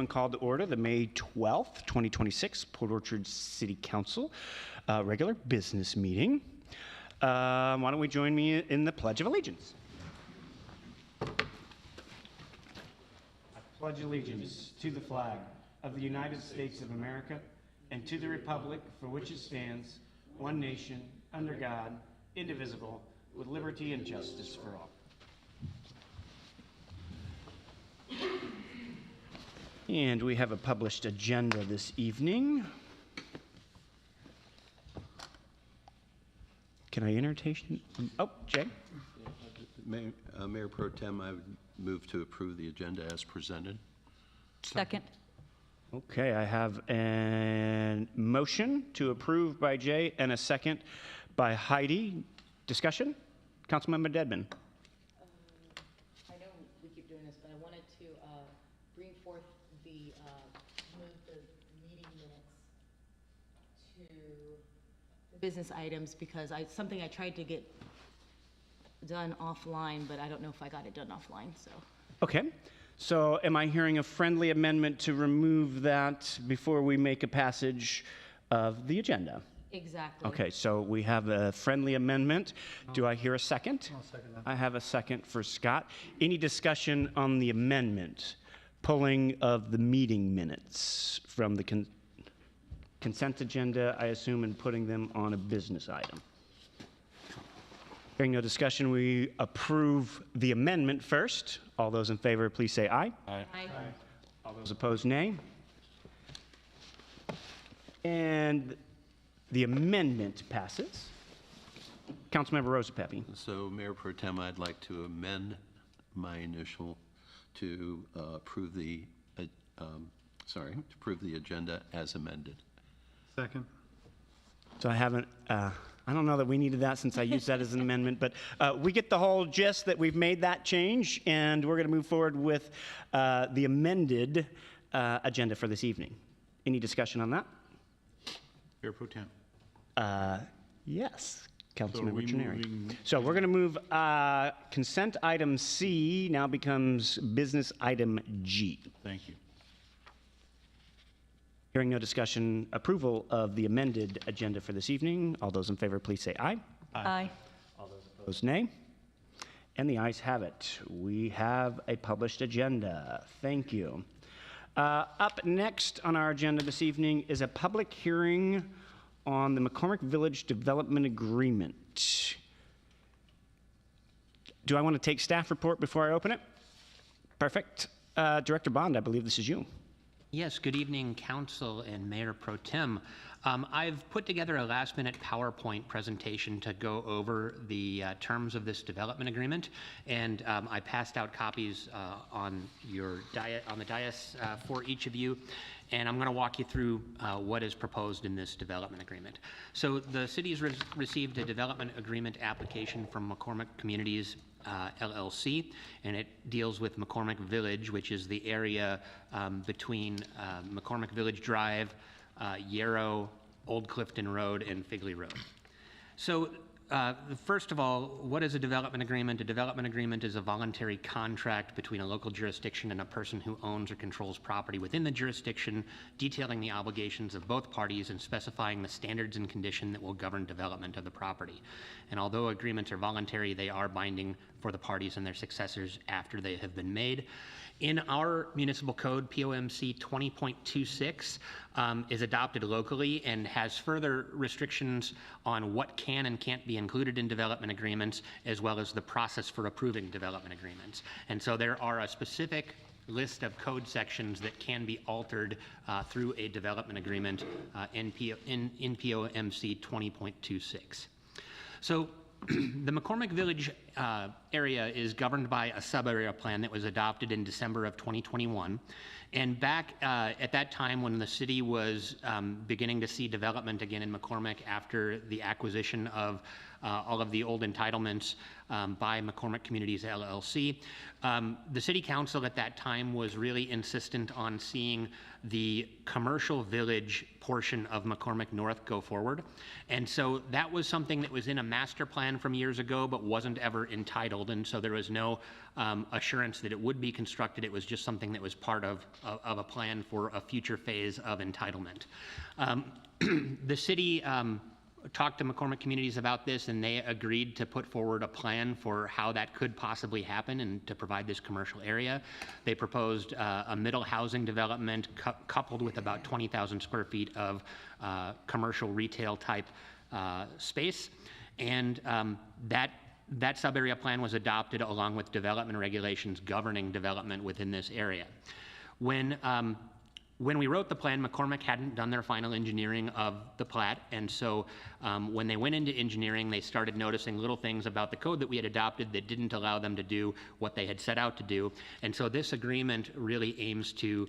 and call to order the May 12th, 2026 Port Orchard City Council regular business meeting. Why don't we join me in the Pledge of Allegiance? I pledge allegiance to the flag of the United States of America and to the republic for which it stands, one nation, under God, indivisible, with liberty and justice for all. And we have a published agenda this evening. Can I entertain? Oh, Jay? Mayor Pro Tem, I would move to approve the agenda as presented. Second. Okay, I have a motion to approve by Jay and a second by Heidi. Discussion? Councilmember Dedman. I know we keep doing this, but I wanted to bring forth the move the meeting minutes to the business items because something I tried to get done offline, but I don't know if I got it done offline. So. Okay. So am I hearing a friendly amendment to remove that before we make a passage of the agenda? Exactly. Okay, so we have a friendly amendment. Do I hear a second? I'll second that. I have a second for Scott. Any discussion on the amendment? Pulling of the meeting minutes from the consent agenda, I assume, and putting them on a business item. Hearing no discussion, we approve the amendment first. All those in favor, please say aye. Aye. All those opposed, nay. And the amendment passes. Councilmember Rosa Pepe. So, Mayor Pro Tem, I'd like to amend my initial to approve the agenda as amended. Second. So I don't know that we needed that since I used that as an amendment, but we get the whole gist that we've made that change, and we're going to move forward with the amended agenda for this evening. Any discussion on that? Mayor Pro Tem. Yes, Councilmember Gennari. So we're going to move consent item C now becomes business item G. Thank you. Hearing no discussion, approval of the amended agenda for this evening. All those in favor, please say aye. Aye. All those opposed, nay. And the ayes have it. We have a published agenda. Thank you. Up next on our agenda this evening is a public hearing on the McCormick Village Development Agreement. Do I want to take staff report before I open it? Perfect. Director Bond, I believe this is you. Yes, good evening, Council and Mayor Pro Tem. I've put together a last-minute PowerPoint presentation to go over the terms of this development agreement, and I passed out copies on the dais for each of you, and I'm going to walk you through what is proposed in this development agreement. So the city has received a development agreement application from McCormick Communities LLC, and it deals with McCormick Village, which is the area between McCormick Village Drive, Yarrow, Old Clifton Road, and Figley Road. So first of all, what is a development agreement? A development agreement is a voluntary contract between a local jurisdiction and a person who owns or controls property within the jurisdiction, detailing the obligations of both parties and specifying the standards and condition that will govern development of the property. And although agreements are voluntary, they are binding for the parties and their successors after they have been made. In our municipal code, POMC 20.26 is adopted locally and has further restrictions on what can and can't be included in development agreements, as well as the process for approving development agreements. And so there are a specific list of code sections that can be altered through a development agreement in POMC 20.26. So the McCormick Village area is governed by a sub-area plan that was adopted in December of 2021. And back at that time when the city was beginning to see development again in McCormick after the acquisition of all of the old entitlements by McCormick Communities LLC, the city council at that time was really insistent on seeing the commercial village portion of McCormick North go forward. And so that was something that was in a master plan from years ago, but wasn't ever never entitled, and so there was no assurance that it would be constructed. It was just something that was part of a plan for a future phase of entitlement. The city talked to McCormick Communities about this, and they agreed to put forward a plan for how that could possibly happen and to provide this commercial area. They proposed a middle housing development coupled with about 20,000 square feet of commercial retail type space, and that sub-area plan was adopted along with development regulations governing development within this area. When we wrote the plan, McCormick hadn't done their final engineering of the plat, and so when they went into engineering, they started noticing little things about the code that we had adopted that didn't allow them to do what they had set out to do. And so this agreement really aims to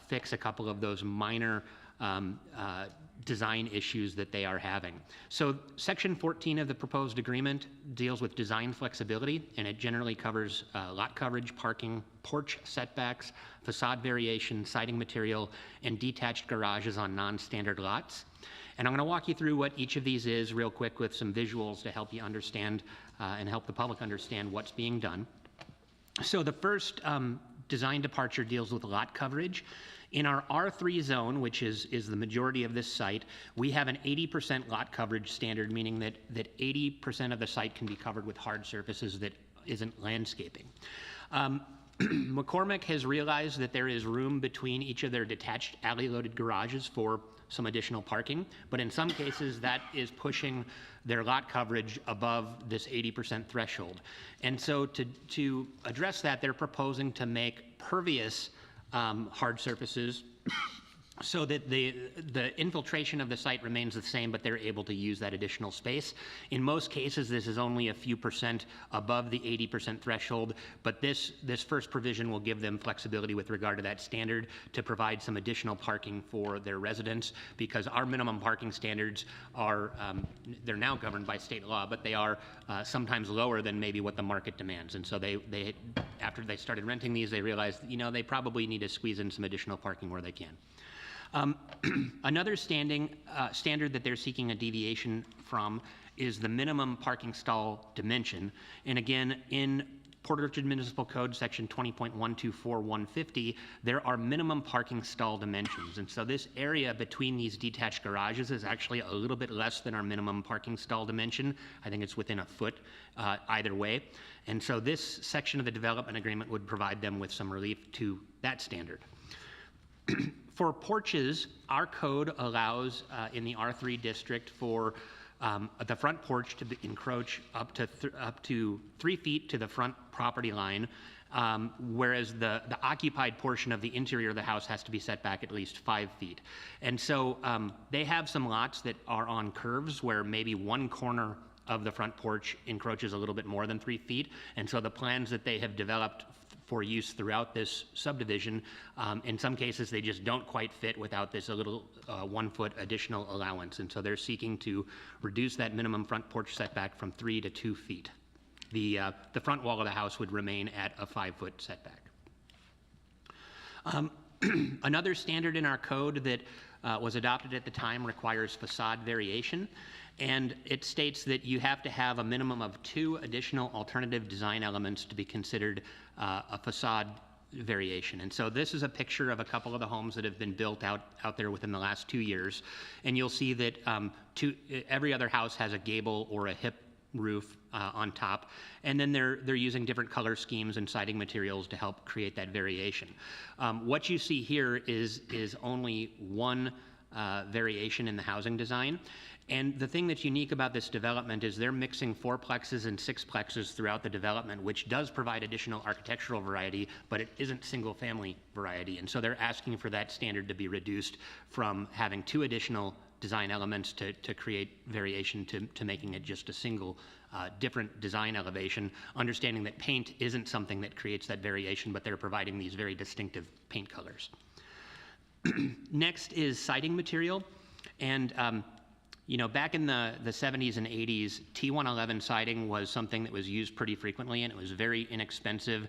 fix a couple of those minor design issues that they are having. So section 14 of the proposed agreement deals with design flexibility, and it generally covers lot coverage, parking, porch setbacks, facade variation, siding material, and detached garages on non-standard lots. And I'm going to walk you through what each of these is real quick with some visuals to help you understand and help the public understand what's being done. So the first design departure deals with lot coverage. In our R3 zone, which is the majority of this site, we have an 80% lot coverage standard, meaning that 80% of the site can be covered with hard surfaces that isn't landscaping. McCormick has realized that there is room between each of their detached alley-loaded garages for some additional parking, but in some cases that is pushing their lot coverage above this 80% threshold. And so to address that, they're proposing to make pervious hard surfaces so that the infiltration of the site remains the same, but they're able to use that additional space. In most cases, this is only a few percent above the 80% threshold, but this first provision will give them flexibility with regard to that standard to provide some additional parking for their residents, because our minimum parking standards are, they're now governed by state law, but they are sometimes lower than maybe what the market demands. And so they after they started renting these, they realized, you know, they probably need to squeeze in some additional parking where they can. Another standard that they're seeking a deviation from is the minimum parking stall dimension. And again, in Port Orchard Municipal Code, section 20.124.150, there are minimum parking stall dimensions. And so this area between these detached garages is actually a little bit less than our minimum parking stall dimension. I think it's within a foot either way. And so this section of the development agreement would provide them with some relief to that standard. For porches, our code allows in the R3 district for the front porch to encroach up to 3 feet to the front property line, whereas the occupied portion of the interior of the house has to be set back at least 5 feet. And so they have some lots that are on curves where maybe one corner of the front porch encroaches a little bit more than 3 feet. And so the plans that they have developed for use throughout this subdivision, in some cases they just don't quite fit without this a little 1 foot additional allowance. And so they're seeking to reduce that minimum front porch setback from 3 to 2 feet. The front wall of the house would remain at a 5 foot setback. Another standard in our code that was adopted at the time requires facade variation, and it states that you have to have a minimum of 2 additional alternative design elements to be considered a facade variation. And so this is a picture of a couple of the homes that have been built out there within the last 2 years, and you'll see that every other house has a gable or a hip roof on top, and then they're using different color schemes and siding materials to help create that variation. What you see here is only one variation in the housing design. And the thing that's unique about this development is they're mixing 4-plexes and 6-plexes throughout the development, which does provide additional architectural variety, but it isn't single-family variety. And so they're asking for that standard to be reduced from having 2 additional design elements to create variation to making it just a single different design elevation, understanding that paint isn't something that creates that variation, but they're providing these very distinctive paint colors. Next is siding material. And you know, back in the 70s and 80s, T111 siding was something that was used pretty frequently, and it was very inexpensive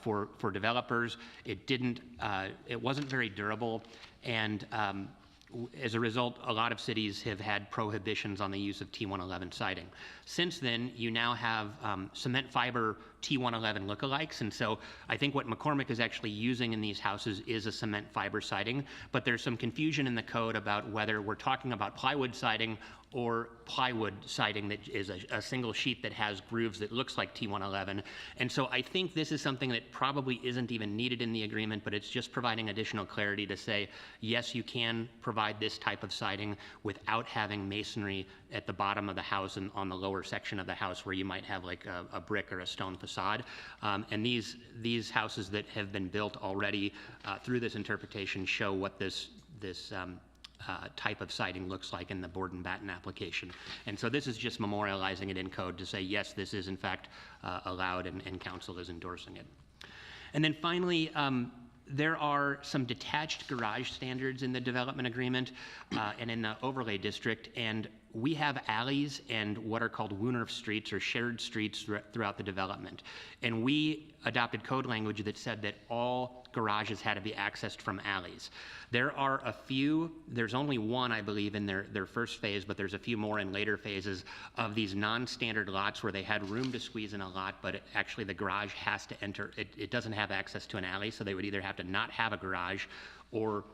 for developers. It wasn't very durable, and as a result, a lot of cities have had prohibitions on the use of T111 siding. Since then, you now have cement fiber T111 lookalikes, and so I think what McCormick is actually using in these houses is a cement fiber siding, but there's some confusion in the code about whether we're talking about plywood siding or plywood siding that is a single sheet that has grooves that looks like T111. And so I think this is something that probably isn't even needed in the agreement, but it's just providing additional clarity to say, yes, you can provide this type of siding without having masonry at the bottom of the house and on the lower section of the house where you might have like a brick or a stone facade. And these houses that have been built already through this interpretation show what this type of siding looks like in the board and batten application. And so this is just memorializing it in code to say, yes, this is in fact allowed and council is endorsing it. And then finally, there are some detached garage standards in the development agreement and in the overlay district, and we have alleys and what are called Woonerf streets or shared streets throughout the development. And we adopted code language that said that all garages had to be accessed from alleys. There are a few, there's only one, I believe, in their first phase, but there's a few more in later phases of these non-standard lots where they had room to squeeze in a lot, but actually the garage has to enter, it doesn't have access to an alley, so they would either have to not have a garage or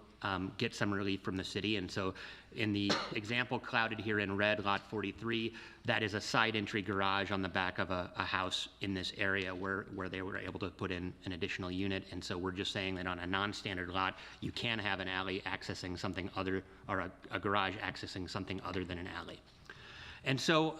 get some relief from the city. And so in the example clouded here in red, lot 43, that is a side entry garage on the back of a house in this area where they were able to put in an additional unit. And so we're just saying that on a non-standard lot, you can have an alley accessing something other, or a garage accessing something other than an alley. And so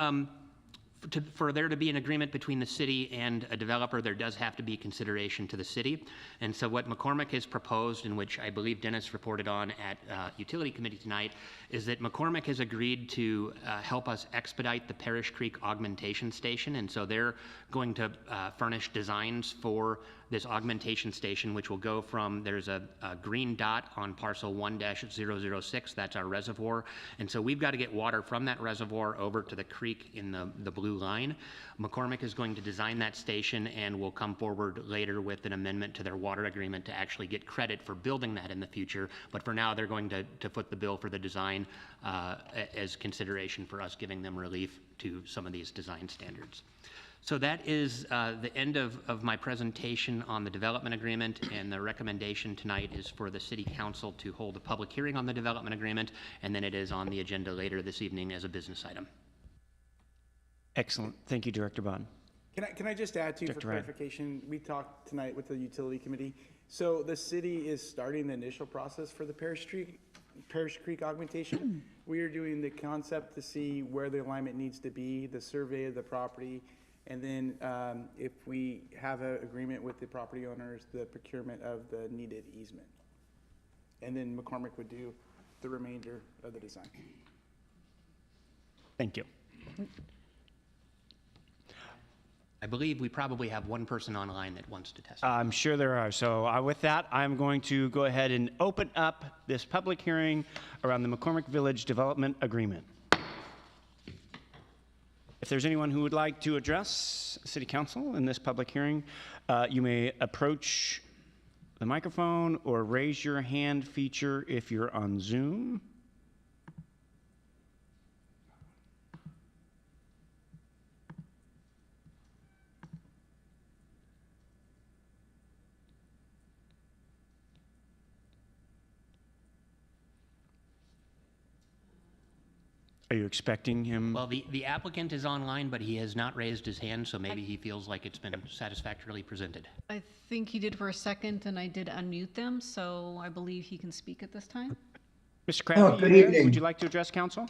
for there to be an agreement between the city and a developer, there does have to be consideration to the city. And so what McCormick has proposed, and which I believe Dennis reported on at Utility Committee tonight, is that McCormick has agreed to help us expedite the Parish Creek Augmentation Station. And so they're going to furnish designs for this augmentation station, which will go from, there's a green dot on parcel 1-006, that's our reservoir. And so we've got to get water from that reservoir over to the creek in the blue line. McCormick is going to design that station and will come forward later with an amendment to their water agreement to actually get credit for building that in the future. But for now, they're going to foot the bill for the design as consideration for us giving them relief to some of these design standards. So that is the end of my presentation on the development agreement, and the recommendation tonight is for the City Council to hold a public hearing on the development agreement, and then it is on the agenda later this evening as a business item. Excellent. Thank you, Director Bond. Can I just add to, for Director Ryan. clarification, we talked tonight with the Utility Committee. So the city is starting the initial process for the Parish Creek augmentation. We are doing the concept to see where the alignment needs to be, the survey of the property, and then if we have an agreement with the property owners, the procurement of the needed easement. And then McCormick would do the remainder of the design. Thank you. I believe we probably have one person online that wants to testify. I'm sure there are. So with that, I'm going to go ahead and open up this public hearing around the McCormick Village Development Agreement. If there's anyone who would like to address City Council in this public hearing, you may approach the microphone or raise your hand feature if you're on Zoom. Are you expecting him? Well, the applicant is online, but he has not raised his hand, so maybe he feels like it's been satisfactorily presented. I think he did for a second, and I did unmute them, so I believe he can speak at this time. Mr. Crabbe, good you there? evening. Would you like to address council?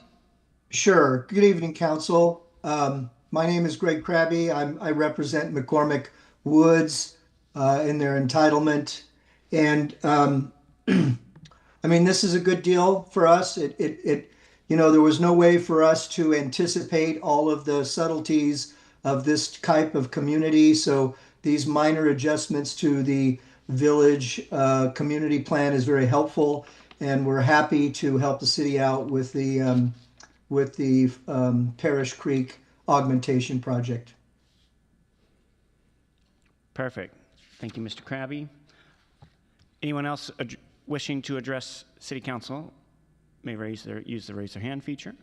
Sure. Good evening, Council. My name is Greg Crabbe. I represent McCormick Woods in their entitlement. And I mean, this is a good deal for us. You know, there was no way for us to anticipate all of the subtleties of this type of community. So these minor adjustments to the village community plan is very helpful. And we're happy to help the city out with the Parish Creek augmentation project. Perfect. Thank you, Mr. Crabbe. Anyone else wishing to address City Council may use the raise their hand feature.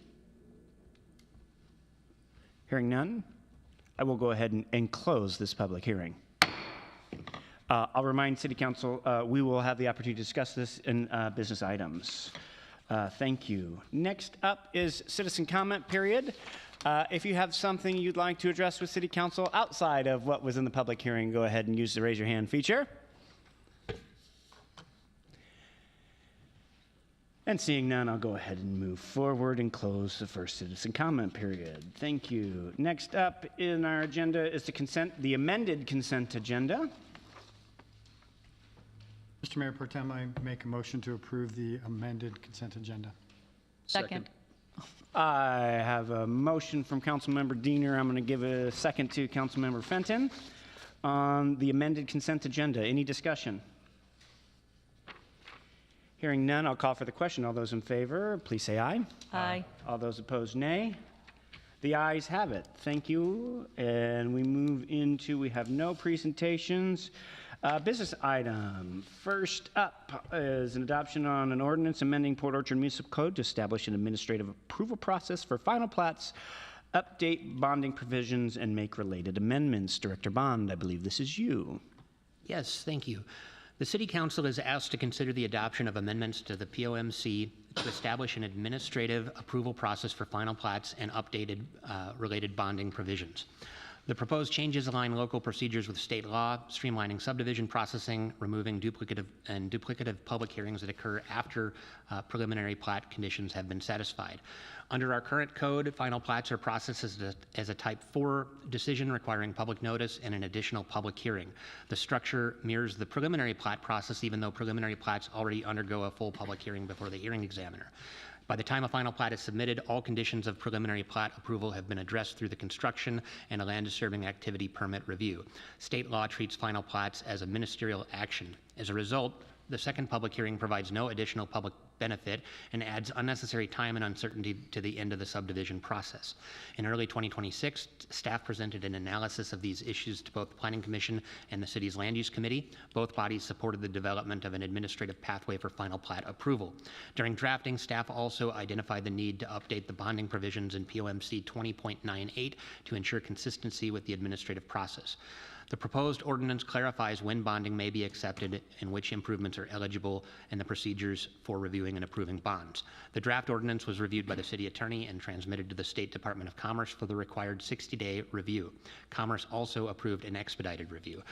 Hearing none, I will go ahead and close this public hearing. I'll remind City Council, we will have the opportunity to discuss this in business items. Thank you. Next up is citizen comment period. If you have something you'd like to address with City Council outside of what was in the public hearing, go ahead and use the raise your hand feature. And seeing none, I'll go ahead and move forward and close the first citizen comment period. Thank you. Next up in our agenda is the amended consent agenda. Mr. Mayor Pro Tem, I make a motion to approve the amended consent agenda. Second. I have a motion from Councilmember Diener. I'm going to give a second to Councilmember Fenton on the amended consent agenda. Any discussion? Hearing none, I'll call for the question. All those in favor, please say aye. Aye. All those opposed, nay. The ayes have it. Thank you. And we move into, we have no presentations. Business item. First up is an adoption on an ordinance amending Port Orchard Municipal Code to establish an administrative approval process for final plats, update bonding provisions, and make related amendments. Director Bond, I believe this is you. Yes, thank you. The City Council is asked to consider the adoption of amendments to the POMC to establish an administrative approval process for final plats and updated related bonding provisions. The proposed changes align local procedures with state law, streamlining subdivision processing, removing duplicative public hearings that occur after preliminary plat conditions have been satisfied. Under our current code, final plats are processed as a Type 4 decision requiring public notice and an additional public hearing. The structure mirrors the preliminary plat process, even though preliminary plats already undergo a full public hearing before the hearing examiner. By the time a final plat is submitted, all conditions of preliminary plat approval have been addressed through the construction and a land disturbing activity permit review. State law treats final plats as a ministerial action. As a result, the second public hearing provides no additional public benefit and adds unnecessary time and uncertainty to the end of the subdivision process. In early 2026, staff presented an analysis of these issues to both the Planning Commission and the City's Land Use Committee. Both bodies supported the development of an administrative pathway for final plat approval. During drafting, staff also identified the need to update the bonding provisions in POMC 20.98 to ensure consistency with the administrative process. The proposed ordinance clarifies when bonding may be accepted and which improvements are eligible and the procedures for reviewing and approving bonds. The draft ordinance was reviewed by the city attorney and transmitted to the State Department of Commerce for the required 60-day review. Commerce also approved an expedited review.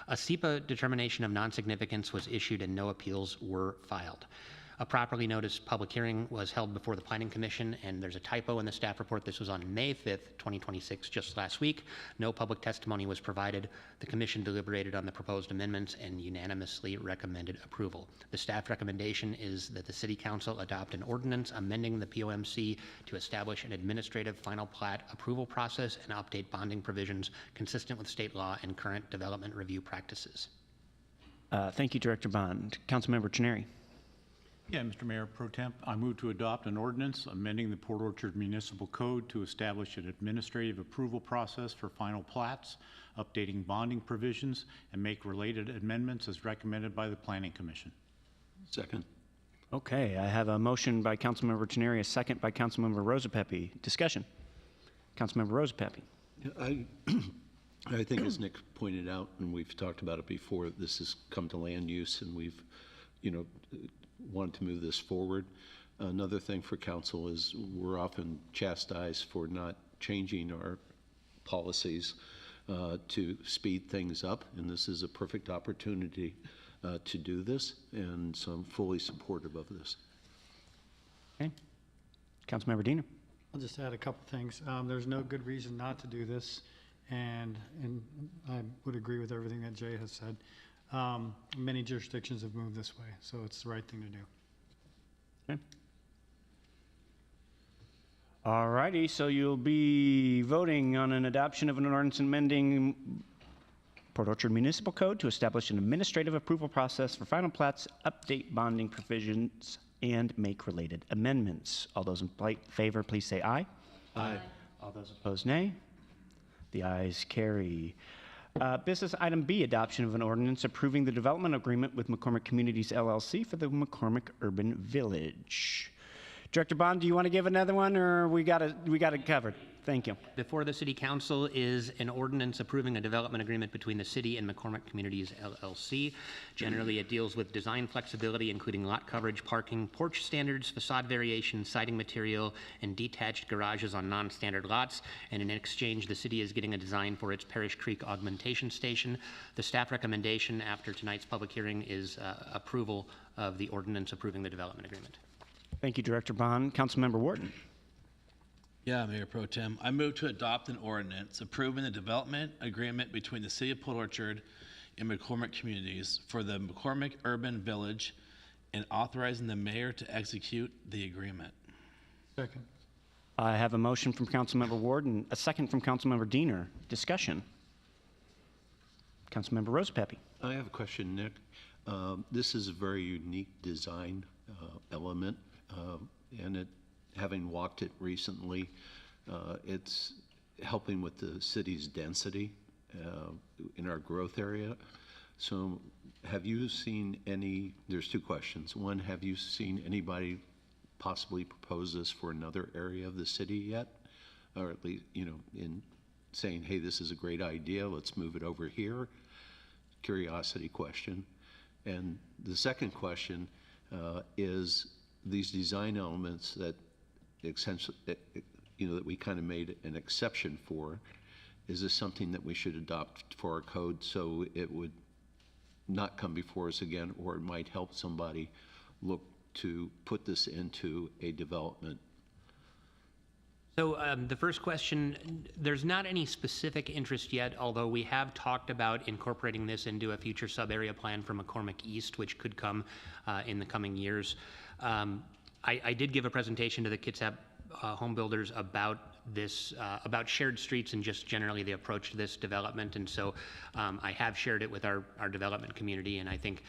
A SEPA determination of non-significance was issued and no appeals were filed. A properly noticed public hearing was held before the Planning Commission, and there's a typo in the staff report. This was on May 5th, 2026, just last week. No public testimony was provided. The Commission deliberated on the proposed amendments and unanimously recommended approval. The staff recommendation is that the City Council adopt an ordinance amending the POMC to establish an administrative final plat approval process and update bonding provisions consistent with state law and current development review practices. Thank you, Director Bond. Councilmember Chineri. Yeah, Mr. Mayor Pro Temp, I move to adopt an ordinance amending the Port Orchard Municipal Code to establish an administrative approval process for final plats, updating bonding provisions, and make related amendments as recommended by the Planning Commission. Second. Okay, I have a motion by Councilmember Chineri, a second by Councilmember Rosapepe. Discussion. Councilmember Rosapepe. I think as Nick pointed out, and we've talked about it before, this has come to land use and we've, wanted to move this forward. Another thing for council is we're often chastised for not changing our policies to speed things up, and this is a perfect opportunity to do this, and so I'm fully supportive of this. Okay. Councilmember Diener. I'll just add a couple things. There's no good reason not to do this, and I would agree with everything that Jay has said. Many jurisdictions have moved this way, so it's the right thing to do. Okay. All righty, so you'll be voting on an adoption of an ordinance amending Port Orchard Municipal Code to establish an administrative approval process for final plats, update bonding provisions, and make related amendments. All those in favor, please say aye. Aye. All those opposed, nay. The ayes carry. Business item B, adoption of an ordinance approving the development agreement with McCormick Communities LLC for the McCormick Urban Village. Director Bond, do you want to give another one, or we got it covered? Thank you. Before the City Council is an ordinance approving a development agreement between the city and McCormick Communities LLC. Generally, it deals with design flexibility, including lot coverage, parking, porch standards, facade variation, siding material, and detached garages on non-standard lots. And in exchange, the city is getting a design for its Parish Creek augmentation station. The staff recommendation after tonight's public hearing is approval of the ordinance approving the development agreement. Thank you, Director Bond. Councilmember Wharton. Yeah, Mayor Pro Tem. I move to adopt an ordinance approving the development agreement between the City of Port Orchard and McCormick Communities for the McCormick Urban Village and authorizing the mayor to execute the agreement. Second. I have a motion from Councilmember Ward and a second from Councilmember Diener. Discussion. Councilmember Rosepepe. I have a question, Nick. This is a very unique design element, and having walked it recently, it's helping with the city's density in our growth area. So have you seen there's two questions. One, have you seen anybody possibly propose this for another area of the city yet? Or at least, in saying, hey, this is a great idea, let's move it over here? Curiosity question. And the second question is these design elements that essentially, that we kind of made an exception for, is this something that we should adopt for our code so it would not come before us again, or it might help somebody look to put this into a development? So the first question, there's not any specific interest yet, although we have talked about incorporating this into a future sub-area plan for McCormick East, which could come in the coming years. I did give a presentation to the Kitsap home builders about this, about shared streets and just generally the approach to this development. And so I have shared it with our development community, and I think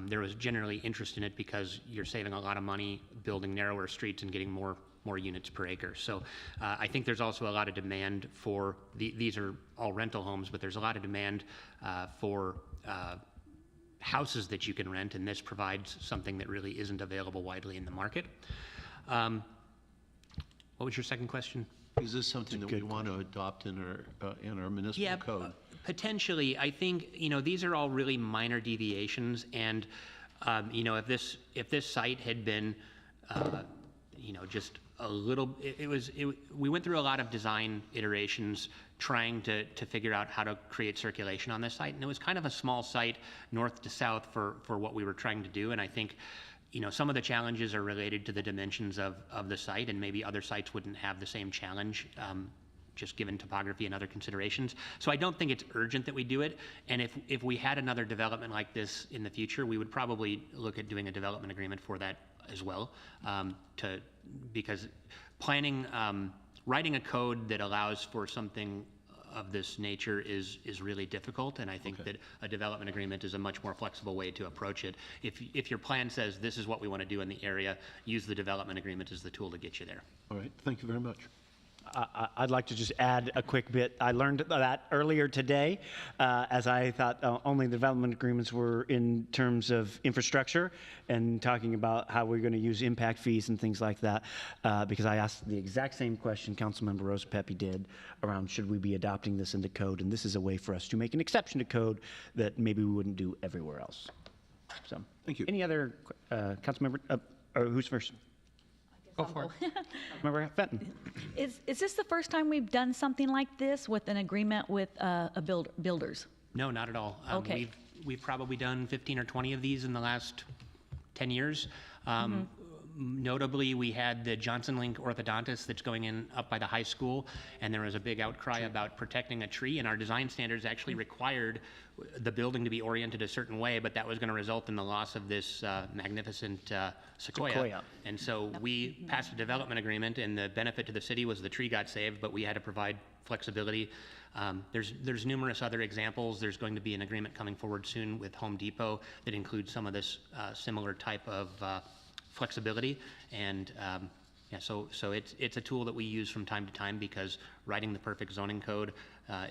there was generally interest in it because you're saving a lot of money building narrower streets and getting more units per acre. So I think there's also a lot of demand for, these are all rental homes, but there's a lot of demand for houses that you can rent, and this provides something that really isn't available widely in the market. What was your second question? Is this something that we want to adopt in our municipal code? Potentially. I think, these are all really minor deviations, and, if this site had been, just a little, we went through a lot of design iterations trying to figure out how to create circulation on this site, and it was kind of a small site north to south for what we were trying to do. And I think some of the challenges are related to the dimensions of the site, and maybe other sites wouldn't have the same challenge just given topography and other considerations. So I don't think it's urgent that we do it, and if we had another development like this in the future, we would probably look at doing a development agreement for that as well, because planning, writing a code that allows for something of this nature is really difficult, and I think that a development agreement is a much more flexible way to approach it. If your plan says this is what we want to do in the area, use the development agreement as the tool to get you there. All right, thank you very much. I'd like to just add a quick bit. I learned that earlier today, as I thought only the development agreements were in terms of infrastructure and talking about how we're going to use impact fees and things like that, because I asked the exact same question Councilmember Rosepepe did around should we be adopting this into code, and this is a way for us to make an exception to code that maybe we wouldn't do everywhere else. So, thank you. Any other Councilmember, or who's first? Go for it. Member Fenton. Is this the first time we've done something like this with an agreement with builders? No, not at all. Okay. We've probably done 15 or 20 of these in the last 10 years. Notably, we had the Johnson Link orthodontist that's going in up by the high school, and there was a big outcry about protecting a tree, and our design standards actually required the building to be oriented a certain way, but that was going to result in the loss of this magnificent sequoia. And so we passed a development agreement, and the benefit to the city was the tree got saved, but we had to provide flexibility. There's numerous other examples. There's going to be an agreement coming forward soon with Home Depot that includes some of this similar type of flexibility, and so it's a tool that we use from time to time because writing the perfect zoning code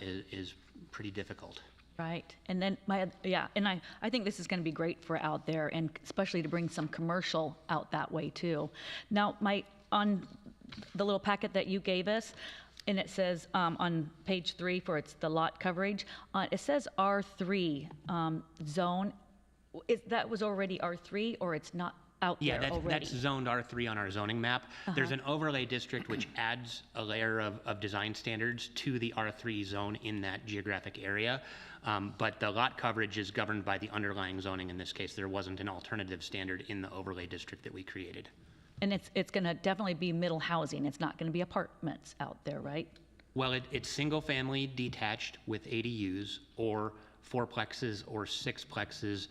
is pretty difficult. Right, and then I think this is going to be great for out there, and especially to bring some commercial out that way too. Now, my on the little packet that you gave us, and it says on page 3 for it's the lot coverage, it says R3 zone. That was already R3, or it's not out Yeah, there already? that's zoned R3 on our zoning map. There's an overlay district which adds a layer of design standards to the R3 zone in that geographic area. But the lot coverage is governed by the underlying zoning. In this case, there wasn't an alternative standard in the overlay district that we created. And it's going to definitely be middle housing. It's not going to be apartments out there, right? Well, it's single-family detached with ADUs or fourplexes or sixplexes.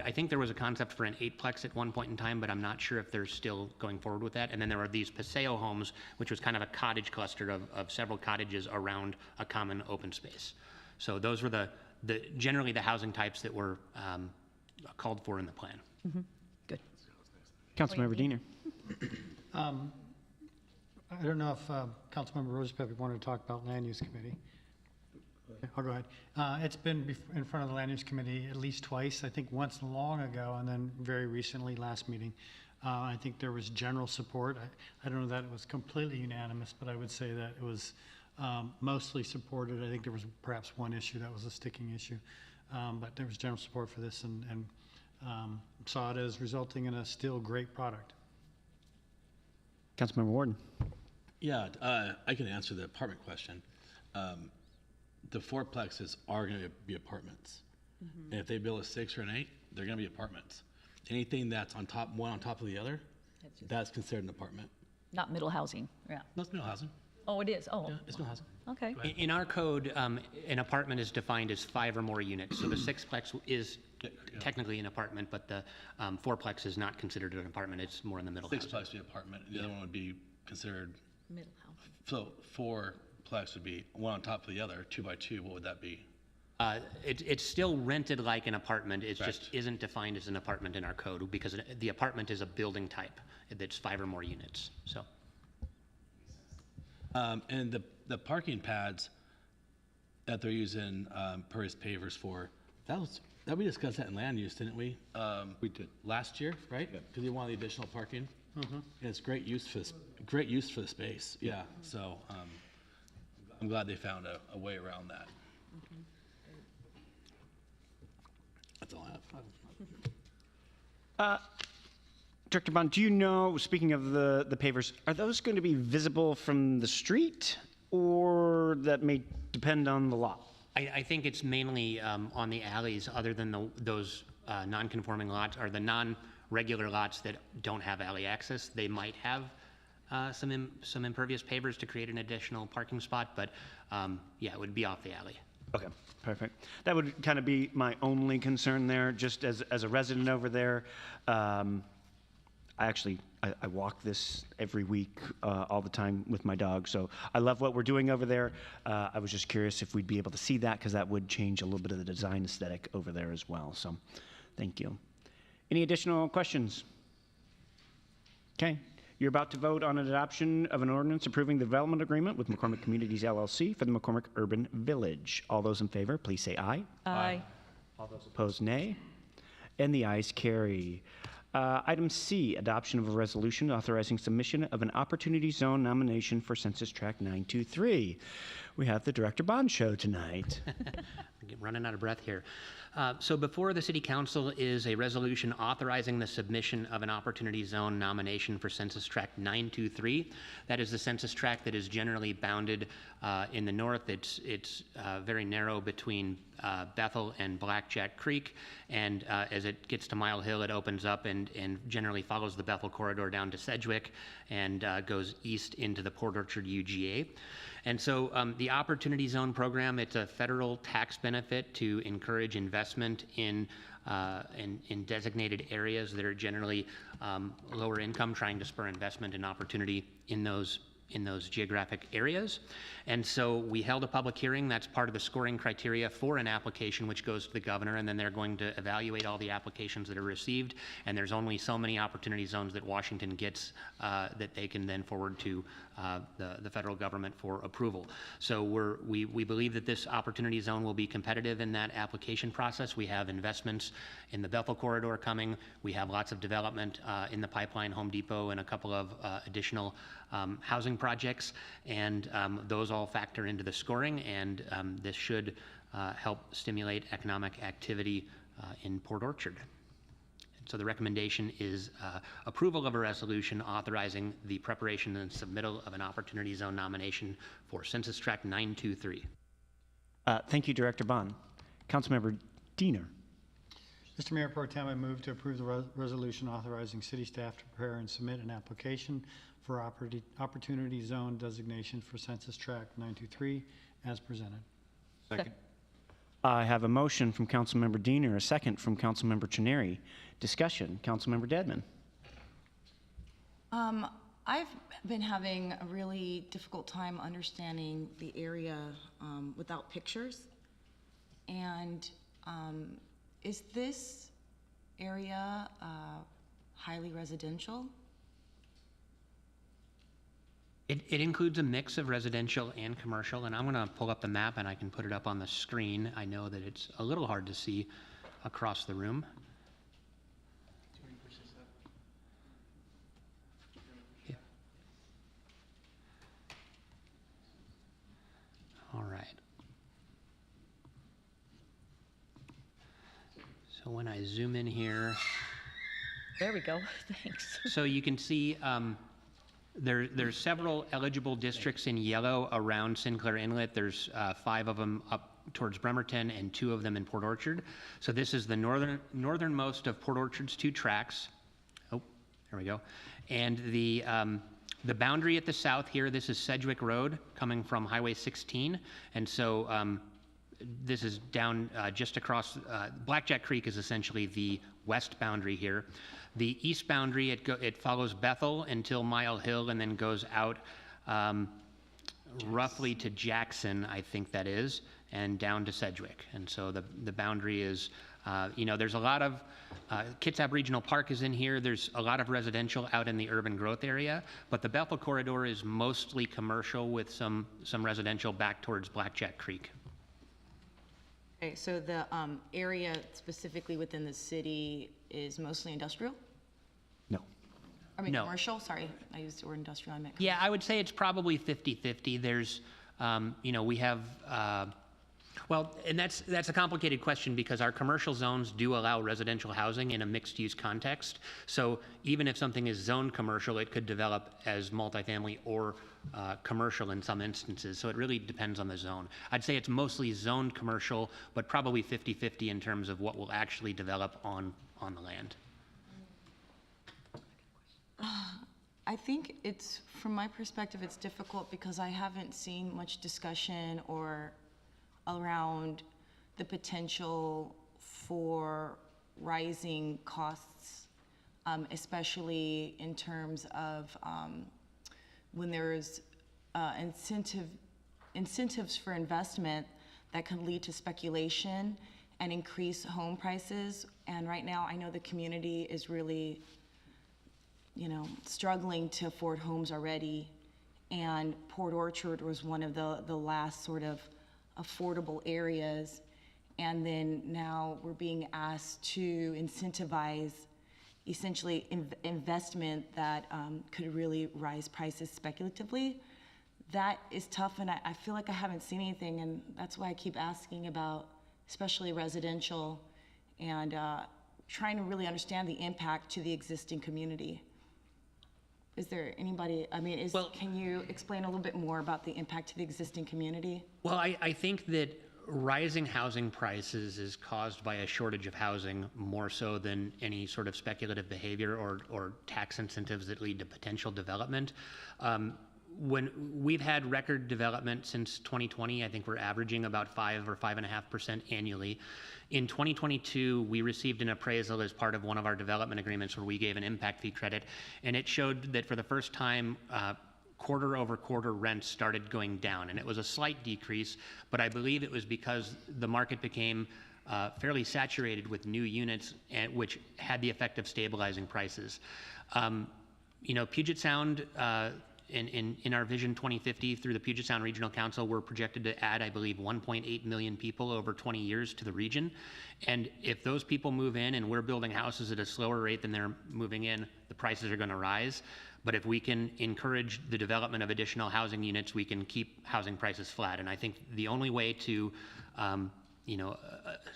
I think there was a concept for an eightplex at one point in time, but I'm not sure if they're still going forward with that. And then there are these Paseo homes, which was kind of a cottage cluster of several cottages around a common open space. So those were generally the housing types that were called for in the plan. Good. Councilmember Diener. I don't know if Councilmember Rosepepe wanted to talk about Land Use Committee. Okay, I'll go ahead. It's been in front of the Land Use Committee at least twice, I think once long ago, and then very recently, last meeting. I think there was general support. I don't know that it was completely unanimous, but I would say that it was mostly supported. I think there was perhaps one issue that was a sticking issue, but there was general support for this, and saw it as resulting in a still great product. Councilmember Warden. Yeah, I can answer the apartment question. The fourplexes are going to be apartments. And if they build a 6 or an 8, they're going to be apartments. Anything that's one on top of the other, that's considered an apartment. Not middle housing, yeah. That's middle housing. Oh, it is? Oh, Yeah, it's middle housing. okay. In our code, an apartment is defined as 5 or more units. So the sixplex is technically an apartment, but the fourplex is not considered an apartment. It's more in the middle housing. Sixplex would be apartment. The other one would be considered, Middle housing. so fourplex would be one on top of the other, 2 by 2. What would that be? It's still rented like an apartment. It just Correct. isn't defined as an apartment in our code because the apartment is a building type that's 5 or more units. So. And the parking pads that they're using Paris pavers for, that we discussed that in land use, didn't we? We did. Last year, right? Because you want the additional parking. And it's great use for the space. Yeah. So I'm glad they found a way around that. That's all I have. Director Bond, do you know, speaking of the pavers, are those going to be visible from the street, or that may depend on the lot? I think it's mainly on the alleys, other than those non-conforming lots, or the non-regular lots that don't have alley access. They might have some impervious pavers to create an additional parking spot, but yeah, it would be off the alley. Okay, perfect. That would kind of be my only concern there, just as a resident over there. I walk this every week all the time with my dog, so I love what we're doing over there. I was just curious if we'd be able to see that, because that would change a little bit of the design aesthetic over there as well, so thank you. Any additional questions? Okay, you're about to vote on an adoption of an ordinance approving the development agreement with McCormick Communities LLC for the McCormick Urban Village. All those in favor, please say aye. Aye. All those opposed, nay. And the ayes carry. Item C, adoption of a resolution authorizing submission of an Opportunity Zone nomination for Census Tract 923. We have the Director Bond Show tonight. I'm running out of breath here. So before the City Council is a resolution authorizing the submission of an Opportunity Zone nomination for Census Tract 923. That is the census tract that is generally bounded in the north. It's very narrow between Bethel and Blackjack Creek, and as it gets to Mile Hill, it opens up and generally follows the Bethel corridor down to Sedgwick and goes east into the Port Orchard UGA. And so the Opportunity Zone program, it's a federal tax benefit to encourage investment in designated areas that are generally lower income, trying to spur investment and opportunity in those in those geographic areas. And so we held a public hearing. That's part of the scoring criteria for an application, which goes to the governor, and then they're going to evaluate all the applications that are received. And there's only so many opportunity zones that Washington gets that they can then forward to the federal government for approval. So we believe that this opportunity zone will be competitive in that application process. We have investments in the Bethel corridor coming. We have lots of development in the pipeline, Home Depot, and a couple of additional housing projects, and those all factor into the scoring, and this should help stimulate economic activity in Port Orchard. So the recommendation is approval of a resolution authorizing the preparation and submittal of an opportunity zone nomination for Census Tract 923. Thank you, Director Bond. Councilmember Diener. Mr. Mayor Pro Tem, I move to approve the resolution authorizing city staff to prepare and submit an application for opportunity zone designation for Census Tract 923 as presented. Second. I have a motion from Councilmember Diener, a second from Councilmember Chineri. Discussion, Councilmember Dedman. I've been having a really difficult time understanding the area without pictures. And is this area highly residential? It includes a mix of residential and commercial, and I'm going to pull up the map and I can put it up on the screen. I know that it's a little hard to see across the room. Yeah. All right. So when I zoom in here, There we go. Thanks. so you can see there's several eligible districts in yellow around Sinclair Inlet. There's 5 of them up towards Bremerton and 2 of them in Port Orchard. So this is the northernmost of Port Orchard's 2 tracts. Oh, there we go. And the boundary at the south here, this is Sedgwick Road coming from Highway 16. And so this is down just across, Blackjack Creek is essentially the west boundary here. The east boundary, it follows Bethel until Mile Hill and then goes out roughly to Jackson, I think that is, and down to Sedgwick. And so the boundary is, there's a lot of, Kitsap Regional Park is in here. There's a lot of residential out in the urban growth area, but the Bethel corridor is mostly commercial with some residential back towards Blackjack Creek. Okay, so the area specifically within the city is mostly industrial? No. I mean, No. commercial? Sorry, I used the word industrial, I meant. Yeah, I would say it's probably 50-50. There's, we have, well, and that's a complicated question because our commercial zones do allow residential housing in a mixed-use context. So even if something is zoned commercial, it could develop as multifamily or commercial in some instances. So it really depends on the zone. I'd say it's mostly zoned commercial, but probably 50-50 in terms of what will actually develop on the land. I think it's, from my perspective, it's difficult because I haven't seen much discussion or around the potential for rising costs, especially in terms of when there's incentives for investment that can lead to speculation and increase home prices. And right now, I know the community is really, struggling to afford homes already. And Port Orchard was one of the last sort of affordable areas. And then now we're being asked to incentivize essentially investment that could really rise prices speculatively. That is tough, and I feel like I haven't seen anything, and that's why I keep asking about, especially residential, and trying to really understand the impact to the existing community. Is there anybody, can you explain a little bit more about the impact to the existing community? Well, I think that rising housing prices is caused by a shortage of housing more so than any sort of speculative behavior or tax incentives that lead to potential development. When we've had record development since 2020, I think we're averaging about 5 or 5.5% annually. In 2022, we received an appraisal as part of one of our development agreements where we gave an impact fee credit, and it showed that for the first time, quarter over quarter rents started going down, and it was a slight decrease, but I believe it was because the market became fairly saturated with new units, which had the effect of stabilizing prices. Puget Sound, in our Vision 2050 through the Puget Sound Regional Council, we're projected to add, I believe, 1.8 million people over 20 years to the region. And if those people move in and we're building houses at a slower rate than they're moving in, the prices are going to rise. But if we can encourage the development of additional housing units, we can keep housing prices flat. And I think the only way to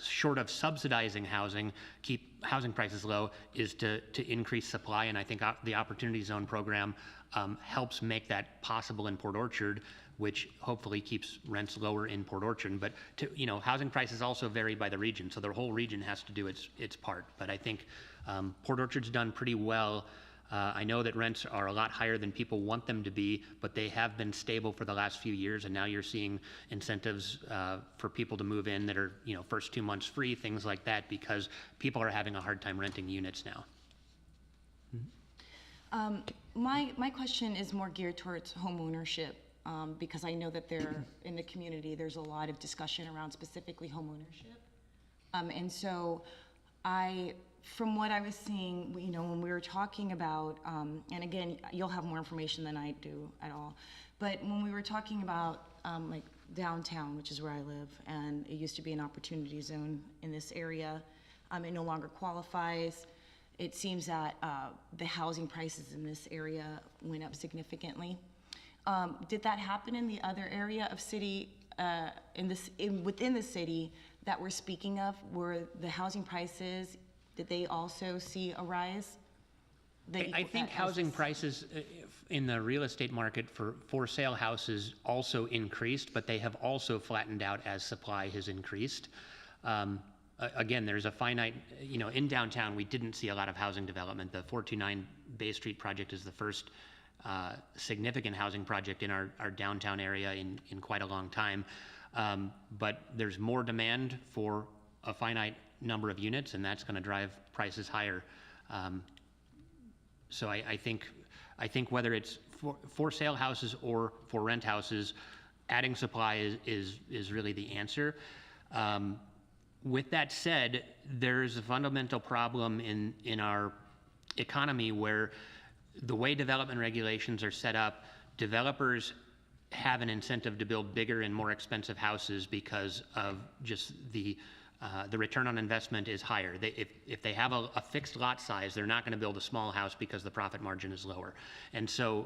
short of subsidizing housing, keep housing prices low, is to increase supply. And I think the Opportunity Zone program helps make that possible in Port Orchard, which hopefully keeps rents lower in Port Orchard. But housing prices also vary by the region, so the whole region has to do its part. But I think Port Orchard's done pretty well. I know that rents are a lot higher than people want them to be, but they have been stable for the last few years, and now you're seeing incentives for people to move in that are, first 2 months free, things like that, because people are having a hard time renting units now. My question is more geared towards home ownership, because I know that in the community, there's a lot of discussion around specifically home ownership. And so from what I was seeing, when we were talking about, and again, you'll have more information than I do at all, but when we were talking about like downtown, which is where I live, and it used to be an opportunity zone in this area, it no longer qualifies. It seems that the housing prices in this area went up significantly. Did that happen in the other area of city, within the city that we're speaking of? Were the housing prices, did they also see a rise? I think housing prices in the real estate market for sale houses also increased, but they have also flattened out as supply has increased. Again, there's a finite, in downtown, we didn't see a lot of housing development. The 429 Bay Street project is the first significant housing project in our downtown area in quite a long time. But there's more demand for a finite number of units, and that's going to drive prices higher. So I think whether it's for sale houses or for rent houses, adding supply is really the answer. With that said, there's a fundamental problem in our economy where the way development regulations are set up, developers have an incentive to build bigger and more expensive houses because of just the return on investment is higher. If they have a fixed lot size, they're not going to build a small house because the profit margin is lower. And so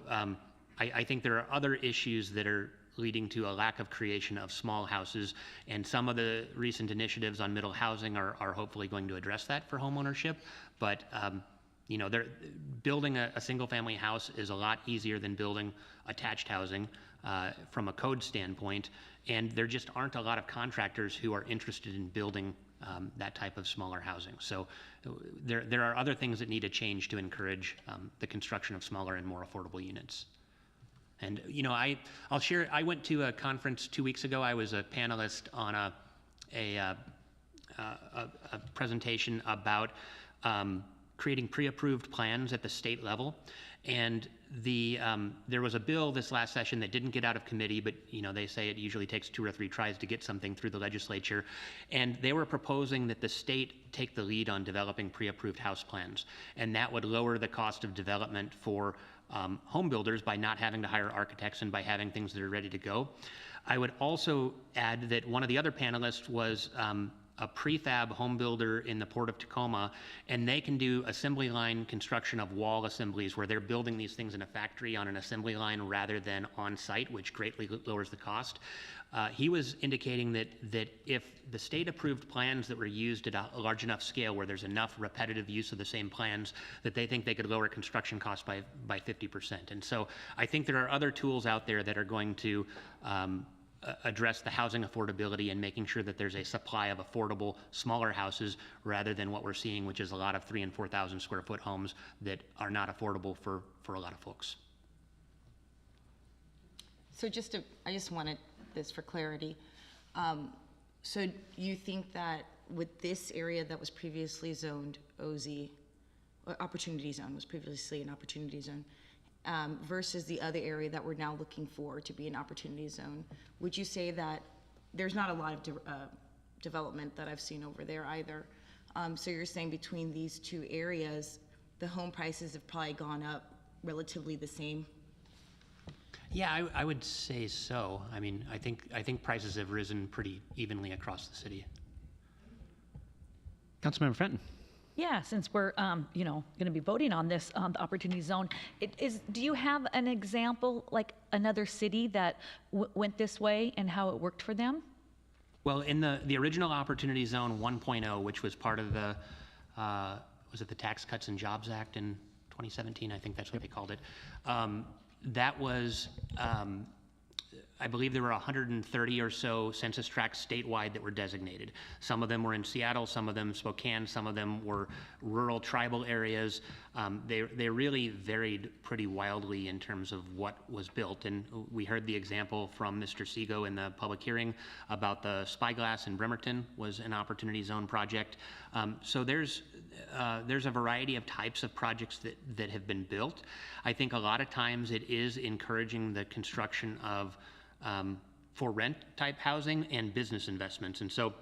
I think there are other issues that are leading to a lack of creation of small houses, and some of the recent initiatives on middle housing are hopefully going to address that for homeownership. But building a single family house is a lot easier than building attached housing from a code standpoint, and there just aren't a lot of contractors who are interested in building that type of smaller housing. So there are other things that need to change to encourage the construction of smaller and more affordable units. And I'll share. I went to a conference 2 weeks ago. I was a panelist on a presentation about creating pre-approved plans at the state level. And there was a bill this last session that didn't get out of committee, but they say it usually takes 2 or 3 tries to get something through the legislature. And they were proposing that the state take the lead on developing pre-approved house plans, and that would lower the cost of development for home builders by not having to hire architects and by having things that are ready to go. I would also add that one of the other panelists was a prefab home builder in the Port of Tacoma, and they can do assembly line construction of wall assemblies where they're building these things in a factory on an assembly line rather than on site, which greatly lowers the cost. He was indicating that if the state approved plans that were used at a large enough scale where there's enough repetitive use of the same plans, that they think they could lower construction costs by 50%. And so I think there are other tools out there that are going to address the housing affordability and making sure that there's a supply of affordable, smaller houses rather than what we're seeing, which is a lot of 3,000 and 4,000 square foot homes that are not affordable for a lot of folks. So I just wanted this for clarity. So you think that with this area that was previously zoned OZ, Opportunity Zone was previously an Opportunity Zone, versus the other area that we're now looking for to be an opportunity zone. Would you say that there's not a lot of development that I've seen over there either? So you're saying between these two areas, the home prices have probably gone up relatively the same? Yeah, I would say so. I mean, I think prices have risen pretty evenly across the city. Councilmember Fenton. Yeah, since we're, you know, going to be voting on this, the opportunity zone, do you have an example, like another city that went this way and how it worked for them? Well, in the original Opportunity Zone 1.0, which was part of the, was it the Tax Cuts and Jobs Act in 2017? I think that's what they called it. That was, I believe there were 130 or so census tracts statewide that were designated. Some of them were in Seattle, some of them Spokane, some of them were rural tribal areas. They really varied pretty wildly in terms of what was built. And we heard the example from Mr. Sego in the public hearing about the Spyglass in Bremerton was an Opportunity Zone project. So there's a variety of types of projects that have been built. I think a lot of times it is encouraging the construction of for rent type housing and business investments. And so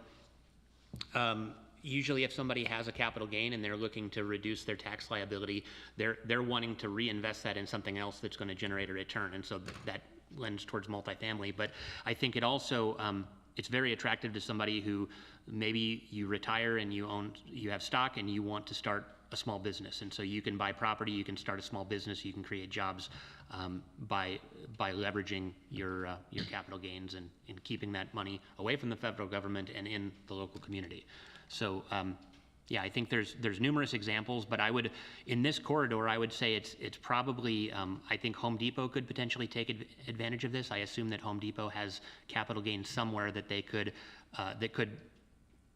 usually if somebody has a capital gain and they're looking to reduce their tax liability, they're wanting to reinvest that in something else that's going to generate a return. And so that lends towards multifamily. But I think it also, it's very attractive to somebody who maybe you retire and you have stock and you want to start a small business. And so you can buy property, you can start a small business, you can create jobs by leveraging your capital gains and keeping that money away from the federal government and in the local community. So yeah, I think there's numerous examples, but in this corridor, I would say it's probably, I think Home Depot could potentially take advantage of this. I assume that Home Depot has capital gains somewhere that they could, that could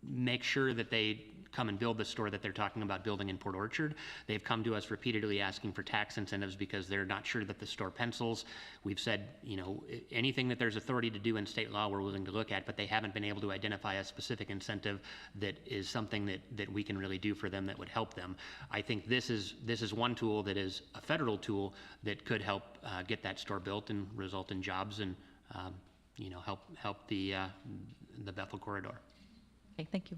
make sure that they come and build the store that they're talking about building in Port Orchard. They've come to us repeatedly asking for tax incentives because they're not sure that the store pencils. We've said, you know, anything that there's authority to do in state law, we're willing to look at, but they haven't been able to identify a specific incentive that is something that we can really do for them that would help them. I think this is one tool that is a federal tool that could help get that store built and result in jobs and, you know, help the Bethel corridor. Okay, thank you.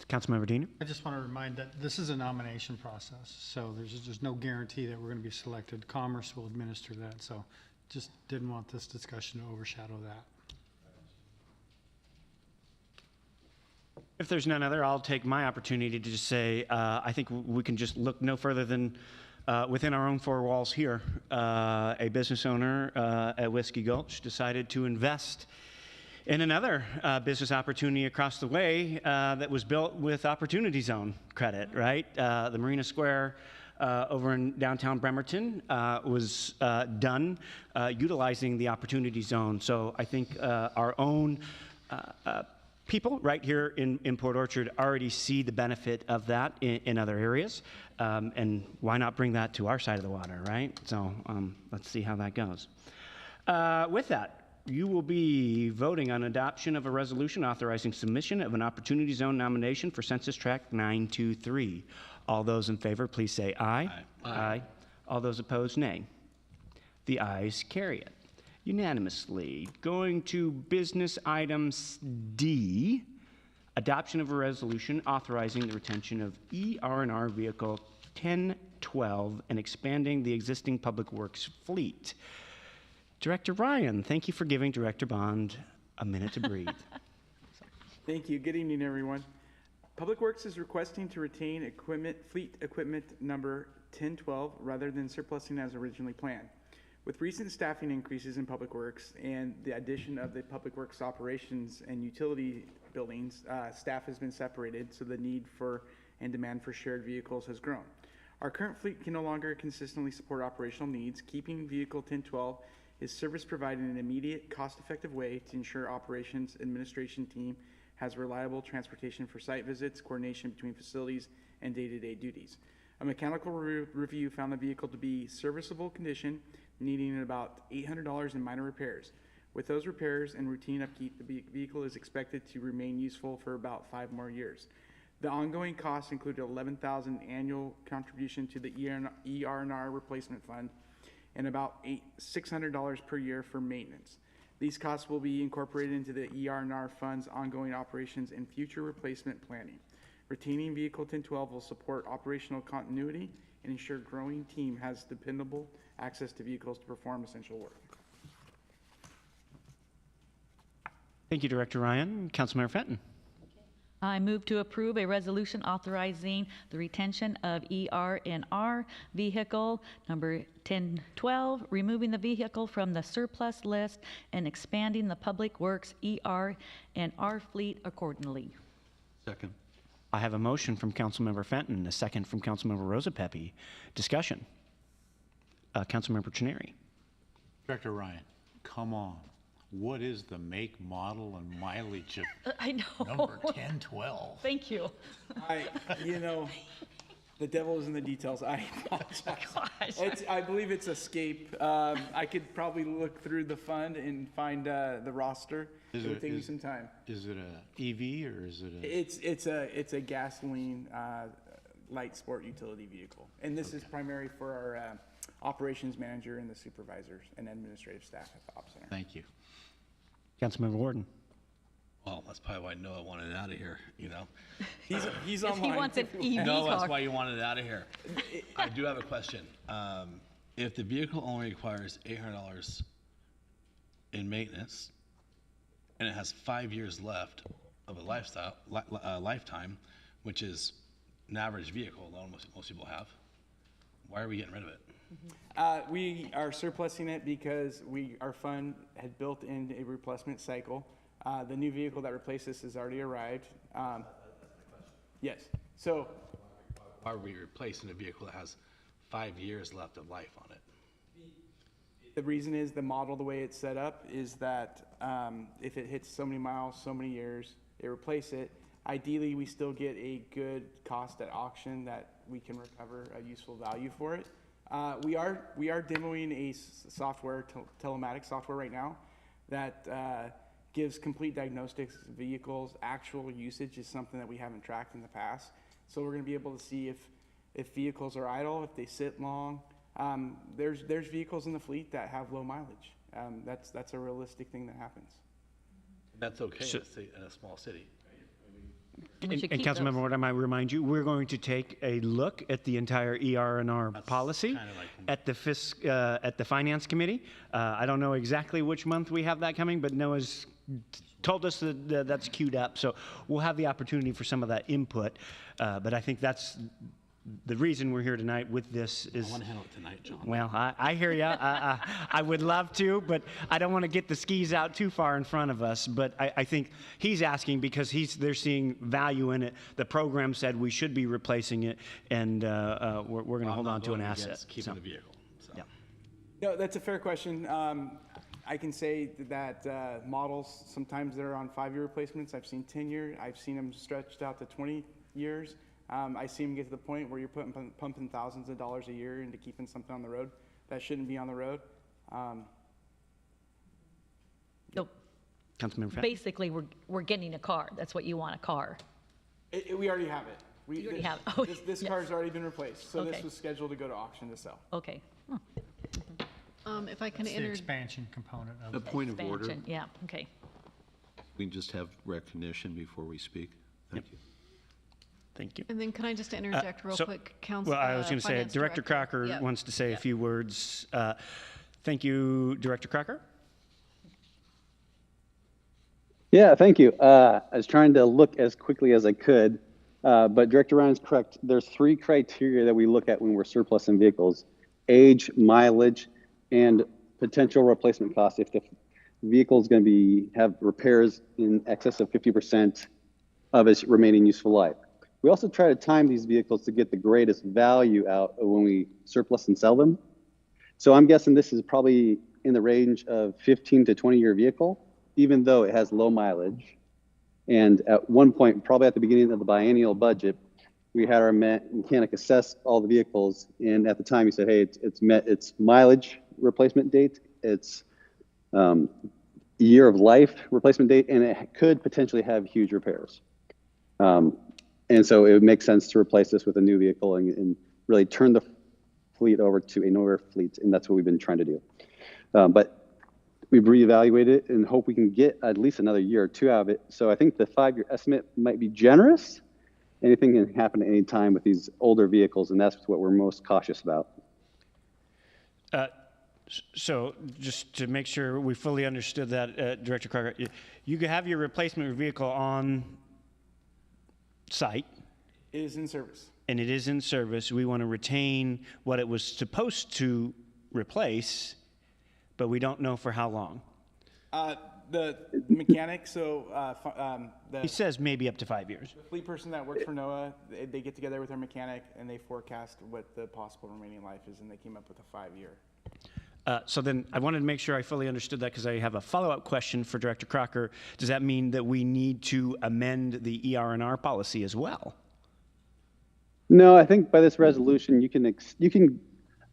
Councilmember Deener. I just want to remind that this is a nomination process, so there's no guarantee that we're going to be selected. Commerce will administer that, so just didn't want this discussion to overshadow that. If there's none other, I'll take my opportunity to just say I think we can just look no further than within our own four walls here. A business owner at Whiskey Gulch decided to invest in another business opportunity across the way that was built with Opportunity Zone credit, right? The Marina Square over in downtown Bremerton was done utilizing the Opportunity Zone. So I think our own people right here in Port Orchard already see the benefit of that in other areas. And why not bring that to our side of the water, right? So let's see how that goes. With that, you will be voting on adoption of a resolution authorizing submission of an Opportunity Zone nomination for Census Tract 923. All those in favor, please say aye. Aye. Aye. All those opposed, nay. The ayes carry it unanimously. Going to business items D, adoption of a resolution authorizing the retention of ER&R vehicle 1012 and expanding the existing public works fleet. Director Ryan, thank you for giving Director Bond a minute to breathe. Thank you. Good evening, everyone. Public Works is requesting to retain fleet equipment number 1012 rather than surplusing as originally planned. With recent staffing increases in Public Works and the addition of the Public Works operations and utility buildings, staff has been separated, so the need for and demand for shared vehicles has grown. Our current fleet can no longer consistently support operational needs. Keeping vehicle 1012 is service provided in an immediate, cost-effective way to ensure operations administration team has reliable transportation for site visits, coordination between facilities, and day-to-day duties. A mechanical review found the vehicle to be serviceable condition, needing about $800 in minor repairs. With those repairs and routine upkeep, the vehicle is expected to remain useful for about 5 more years. The ongoing costs include $11,000 annual contribution to the ER&R replacement fund and about $600 per year for maintenance. These costs will be incorporated into the ER&R fund's ongoing operations and future replacement planning. Retaining Vehicle 1012 will support operational continuity and ensure growing team has dependable access to vehicles to perform essential work. Thank you, Director Ryan. Councilmember Fenton. I move to approve a resolution authorizing the retention of ER&R vehicle number 1012, removing the vehicle from the surplus list and expanding the Public Works ER&R fleet accordingly. Second. I have a motion from Councilmember Fenton, a second from Councilmember Rosa Pepe. Discussion. Councilmember Chineri. Director Ryan, come on. What is the make, model, and mileage of I know. number 1012? Thank you. The devil is in the details. I apologize. I believe it's Escape. I could probably look through the fund and find the roster. It would take me some time. Is it a EV or is it a? It's a gasoline light sport utility vehicle, and this is primary for our operations manager and the supervisors and administrative staff at the Ops Center. Thank you. Councilmember Warden. Well, that's probably why Noah wanted it out of here, you know? He's If online. he wants an EV No, that's car. why you wanted it out of here. I do have a question. If the vehicle only requires $800 in maintenance, and it has 5 years left of a lifetime, which is an average vehicle that most people have, why are we getting rid of it? We are surplusing it because our fund had built in a replacement cycle. The new vehicle that replaced this has already arrived. Yes. So Why are we replacing a vehicle that has 5 years left of life on it? the reason is the model, the way it's set up, is that if it hits so many miles, so many years, they replace it. Ideally, we still get a good cost at auction that we can recover a useful value for it. We are demoing a software, telematics software right now that gives complete diagnostics of vehicles. Actual usage is something that we haven't tracked in the past. So we're going to be able to see if vehicles are idle, if they sit long. There's vehicles in the fleet that have low mileage. That's a realistic thing that happens. That's okay in a small city. We should And keep those. Councilmember Wood, I might remind you, we're going to take a look at the entire ER&R policy kinda like- at the Finance Committee. I don't know exactly which month we have that coming, but Noah's told us that that's queued up. So we'll have the opportunity for some of that input. But I think that's the reason we're here tonight with this I is. want to handle it tonight, John. Well, I hear you. I would love to, but I don't want to get the skis out too far in front of us. But I think he's asking because they're seeing value in it. The program said we should be replacing it, and we're going to hold on to an asset. Keeping So, the vehicle. So. yeah. No, that's a fair question. I can say that models, sometimes they're on 5-year replacements. I've seen 10-year. I've seen them stretched out to 20 years. I see them get to the point where you're pumping thousands of dollars a year into keeping something on the road that shouldn't be on the road. So Councilmember Fenton. basically, we're getting a car. That's what you want, a car. We already have it. You already have it. Okay, This yes. car's already been replaced, so this Okay. was scheduled to go to auction to sell. Okay. If I can It's the enter, expansion component of A it. point of order, Expansion, yeah, okay. we can just have recognition before we speak. Thank you. Thank you. and then can I just interject real So- quick? Council. Well, I was going to say, Finance Director Crocker Yep. wants to say a few words. Thank you, Director Crocker. Yeah, thank you. I was trying to look as quickly as I could, but Director Ryan's correct. There's 3 criteria that we look at when we're surplusing vehicles: age, mileage, and potential replacement cost. If the vehicle is going to have repairs in excess of 50% of its remaining useful life. We also try to time these vehicles to get the greatest value out of when we surplus and sell them. So I'm guessing this is probably in the range of 15 to 20-year vehicle, even though it has low mileage. And at one point, probably at the beginning of the biennial budget, we had our mechanic assess all the vehicles. And at the time, he said, hey, it's met its mileage replacement date, its year of life replacement date, and it could potentially have huge repairs. And so it would make sense to replace this with a new vehicle and really turn the fleet over to a newer fleet, and that's what we've been trying to do. But we've reevaluated it and hope we can get at least another year or two out of it. So I think the 5-year estimate might be generous. Anything can happen at any time with these older vehicles, and that's what we're most cautious about. So just to make sure we fully understood that, Director Crocker, you could have your replacement vehicle on site, It is in service. and it is in service. We want to retain what it was supposed to replace, but we don't know for how long. The mechanic, so He the says maybe up to 5 years. fleet person that works for NOAA, they get together with their mechanic and they forecast what the possible remaining life is, and they came up with a 5-year. So then I wanted to make sure I fully understood that because I have a follow-up question for Director Crocker. Does that mean that we need to amend the ER&R policy as well? No, I think by this resolution,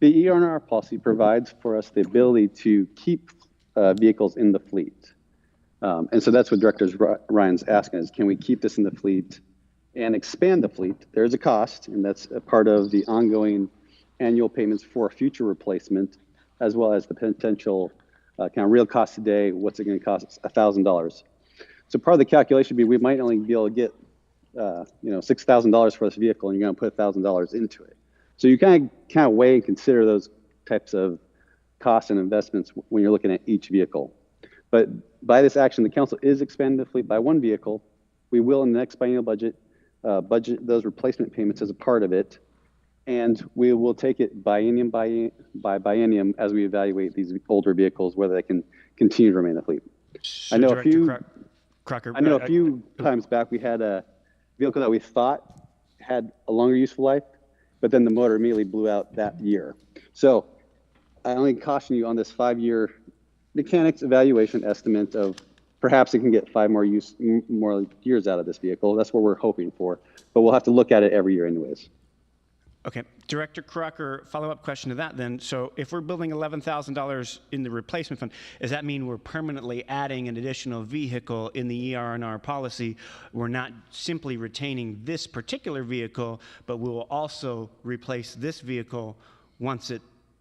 the ER&R policy provides for us the ability to keep vehicles in the fleet. And so that's what Director Ryan's asking is, can we keep this in the fleet and expand the fleet? There's a cost, and that's a part of the ongoing annual payments for a future replacement, as well as the potential kind of real cost today. What's it going to cost? $1,000. So part of the calculation would be we might only be able to get $6,000 for this vehicle, and you're going to put $1,000 into it. So you kind of weigh and consider those types of costs and investments when you're looking at each vehicle. But by this action, the council is expanding the fleet by one vehicle. We will, in the next biennial budget, budget those replacement payments as a part of it, and we will take it biennium by biennium as we evaluate these older vehicles, whether they can continue to remain in the fleet. So I know Crocker, a few times back we had a vehicle that we thought had a longer useful life, but then the motor immediately blew out that year. So I only caution you on this 5-year mechanics evaluation estimate of perhaps it can get 5 more years out of this vehicle. That's what we're hoping for, but we'll have to look at it every year anyways. Okay, Director Crocker, follow-up question to that then. So if we're building $11,000 in the replacement fund, does that mean we're permanently adding an additional vehicle in the ER&R policy? We're not simply retaining this particular vehicle, but we will also replace this vehicle once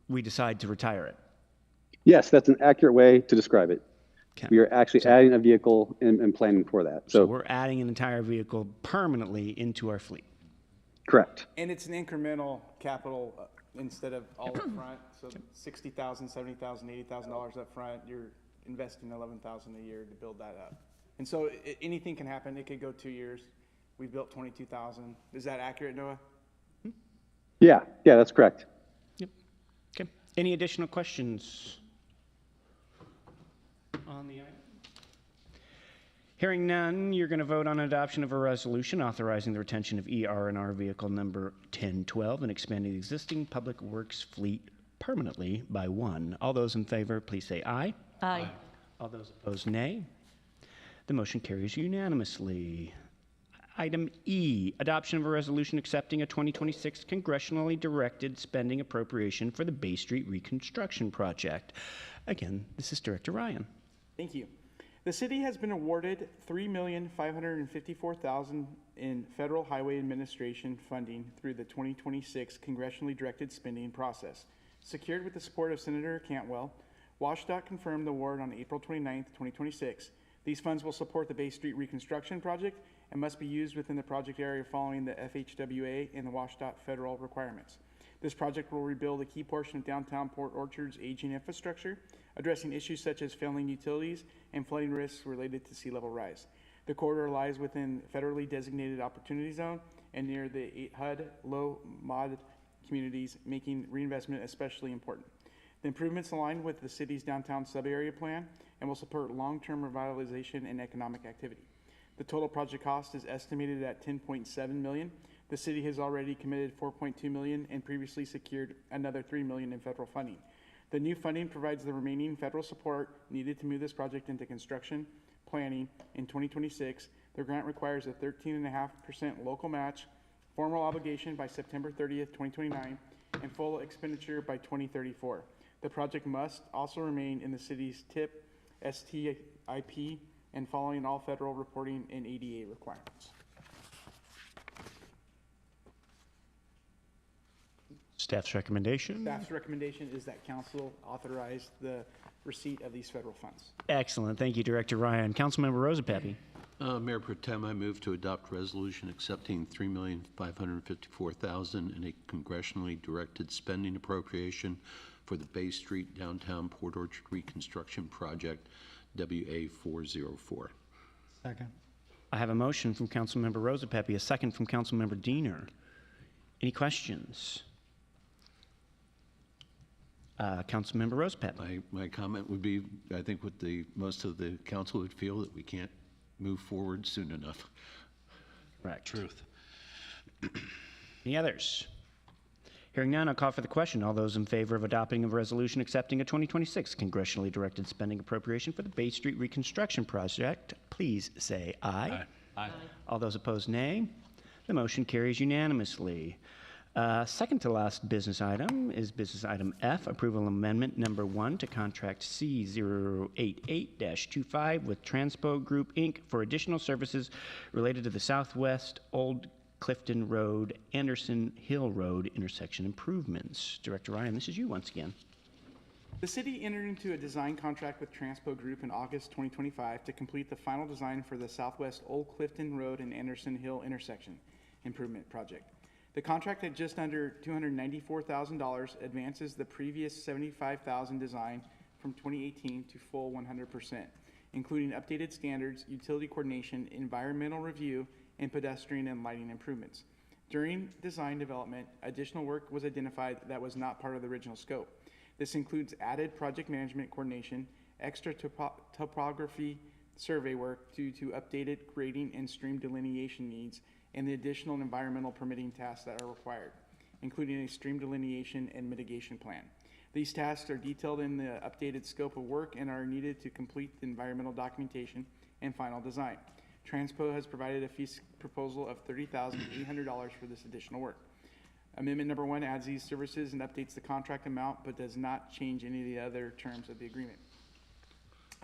we decide to retire it? Yes, that's an accurate way to describe it. Okay. We are actually adding a vehicle and planning for that. So we're adding an entire vehicle permanently into our fleet. Correct. And it's an incremental capital instead of all up front. So $60,000, $70,000, $80,000 up front, you're investing $11,000 a year to build that up. And so anything can happen. It could go 2 years. We built 22,000. Is that accurate, Noah? Yeah, that's correct. Yep. Okay. Any additional questions on the item? Hearing none, you're going to vote on adoption of a resolution authorizing the retention of ER&R vehicle number 1012 and expanding the existing public works fleet permanently by 1. All those in favor, please say aye. Aye. All those opposed, nay. The motion carries unanimously. Item E, adoption of a resolution accepting a 2026 congressionally directed spending appropriation for the Bay Street Reconstruction Project. Again, this is Director Ryan. Thank you. The city has been awarded $3,554,000 in Federal Highway Administration funding through the 2026 congressionally directed spending process. Secured with the support of Senator Cantwell, WashDOT confirmed the award on April 29, 2026. These funds will support the Bay Street Reconstruction Project and must be used within the project area following the FHWA and the WashDOT federal requirements. This project will rebuild a key portion of downtown Port Orchard's aging infrastructure, addressing issues such as failing utilities and flooding risks related to sea level rise. The corridor lies within federally designated opportunity zone and near the HUD low mod communities, making reinvestment especially important. The improvements align with the city's downtown sub-area plan and will support long-term revitalization and economic activity. The total project cost is estimated at $10.7 million. The city has already committed $4.2 million and previously secured another $3 million in federal funding. The new funding provides the remaining federal support needed to move this project into construction planning in 2026. The grant requires a 13.5% local match, formal obligation by September 30th, 2029, and full expenditure by 2034. The project must also remain in the city's TIP, STIP, and following all federal reporting and ADA requirements. Staff's recommendation. Staff's recommendation is that council authorize the receipt of these federal funds. Excellent. Thank you, Director Ryan. Councilmember Rosa Pepe. Mayor Pro Tem, I move to adopt resolution accepting $3,554,000 in a congressionally directed spending appropriation for the Bay Street Downtown Port Orchard Reconstruction Project, WA 404. Second. I have a motion from Councilmember Rosa Pepe, a second from Councilmember Diener. Any questions? Councilmember Rosa Pepe. My comment would be, I think what most of the council would feel, that we can't move forward soon enough. Correct. Truth. Any others? Hearing none, I'll call for the question. All those in favor of adopting a resolution accepting a 2026 congressionally directed spending appropriation for the Bay Street Reconstruction Project, please say aye. Aye. All those opposed, nay. The motion carries unanimously. Second to last business item is business item F, approval amendment number 1 to contract C088-25 with Transpo Group, Inc. for additional services related to the Southwest Old Clifton Road, Anderson Hill Road intersection improvements. Director Ryan, this is you once again. The city entered into a design contract with Transpo Group in August 2025 to complete the final design for the Southwest Old Clifton Road and Anderson Hill intersection improvement project. The contract at just under $294,000 advances the previous $75,000 design from 2018 to full 100%, including updated standards, utility coordination, environmental review, and pedestrian and lighting improvements. During design development, additional work was identified that was not part of the original scope. This includes added project management coordination, extra topography survey work due to updated grading and stream delineation needs, and the additional environmental permitting tasks that are required, including a stream delineation and mitigation plan. These tasks are detailed in the updated scope of work and are needed to complete the environmental documentation and final design. Transpo has provided a fee proposal of $30,800 for this additional work. Amendment number 1 adds these services and updates the contract amount, but does not change any of the other terms of the agreement.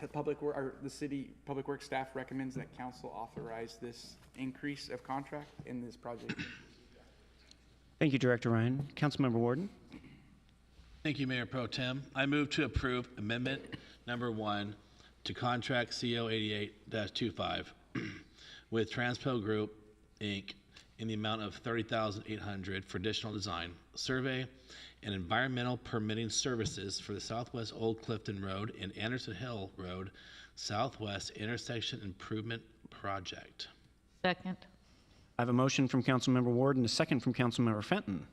The city Public Works staff recommends that council authorize this increase of contract in this project. Thank you, Director Ryan. Councilmember Warden. Thank you, Mayor Pro Tem. I move to approve amendment number 1 to contract CO88-25 with Transpo Group, Inc. in the amount of $30,800 for additional design, survey, and environmental permitting services for the Southwest Old Clifton Road and Anderson Hill Road Southwest Intersection Improvement Project. Second. I have a motion from Councilmember Warden, a second from Councilmember Fenton.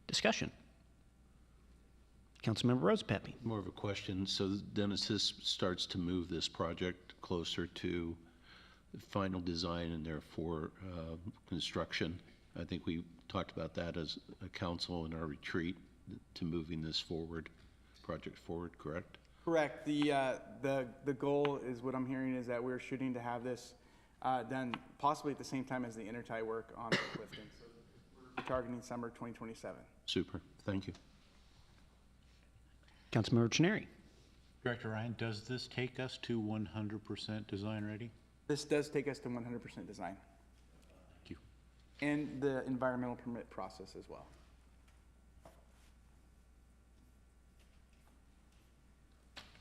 Discussion. Councilmember Rosa Pepe. More of a question. So Dennis, this starts to move this project closer to final design and therefore construction. I think we talked about that as a council in our retreat, to moving this project forward, correct? Correct. The goal is, what I'm hearing is that we're shooting to have this done possibly at the same time as the intertie work on Clifton. So we're targeting summer 2027. Super. Thank you. Councilmember Chineri. Director Ryan, does this take us to 100% design ready? This does take us to 100% design. Thank you. And the environmental permit process as well.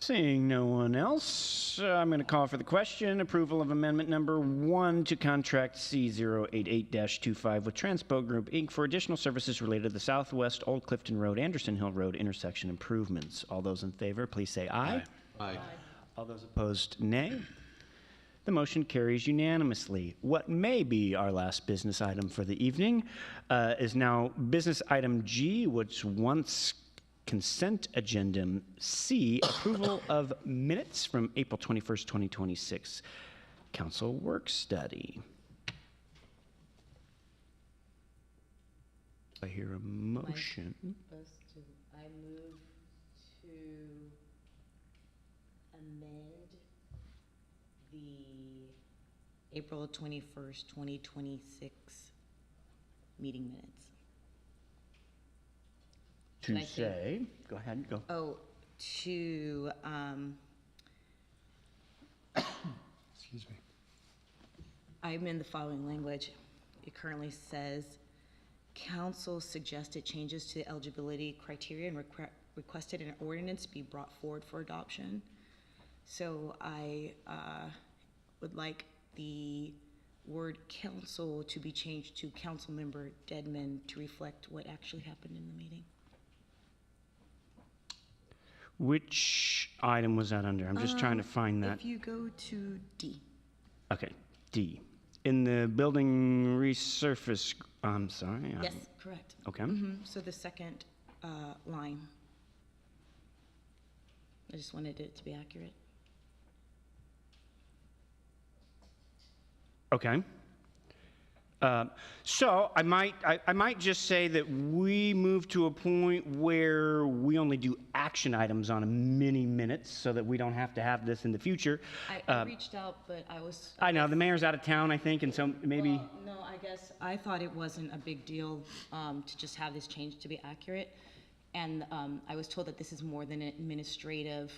Seeing no one else, I'm going to call for the question. Approval of amendment number 1 to contract C088-25 with Transpo Group, Inc. for additional services related to the Southwest Old Clifton Road, Anderson Hill Road intersection improvements. All those in favor, please say aye. Aye. All those opposed, nay. The motion carries unanimously. What may be our last business item for the evening is now business item G, which once consent agenda C, approval of minutes from April 21st, 2026, council work study. I hear a motion. I move to amend the April 21st, 2026 meeting minutes. To Can I say, go ahead, go. Oh, to, Excuse me. I'm in the following language. It currently says, council suggested changes to the eligibility criteria and requested an ordinance be brought forward for adoption. So I would like the word council to be changed to Councilmember Dedman to reflect what actually happened in the meeting. Which item was that under? I'm just trying to find that. If you go to D. Okay, D. In the building resurface, I'm sorry. Yes, correct. Okay. So the second line. I just wanted it to be accurate. Okay. So I might just say that we move to a point where we only do action items on a mini minutes so that we don't have to have this in the future. I reached out, but I was. I know, the mayor's out of town, I think, and so maybe. Well, no, I guess I thought it wasn't a big deal to just have this change to be accurate. And I was told that this is more than an administrative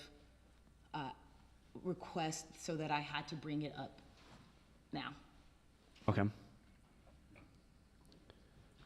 request, so that I had to bring it up now. Okay.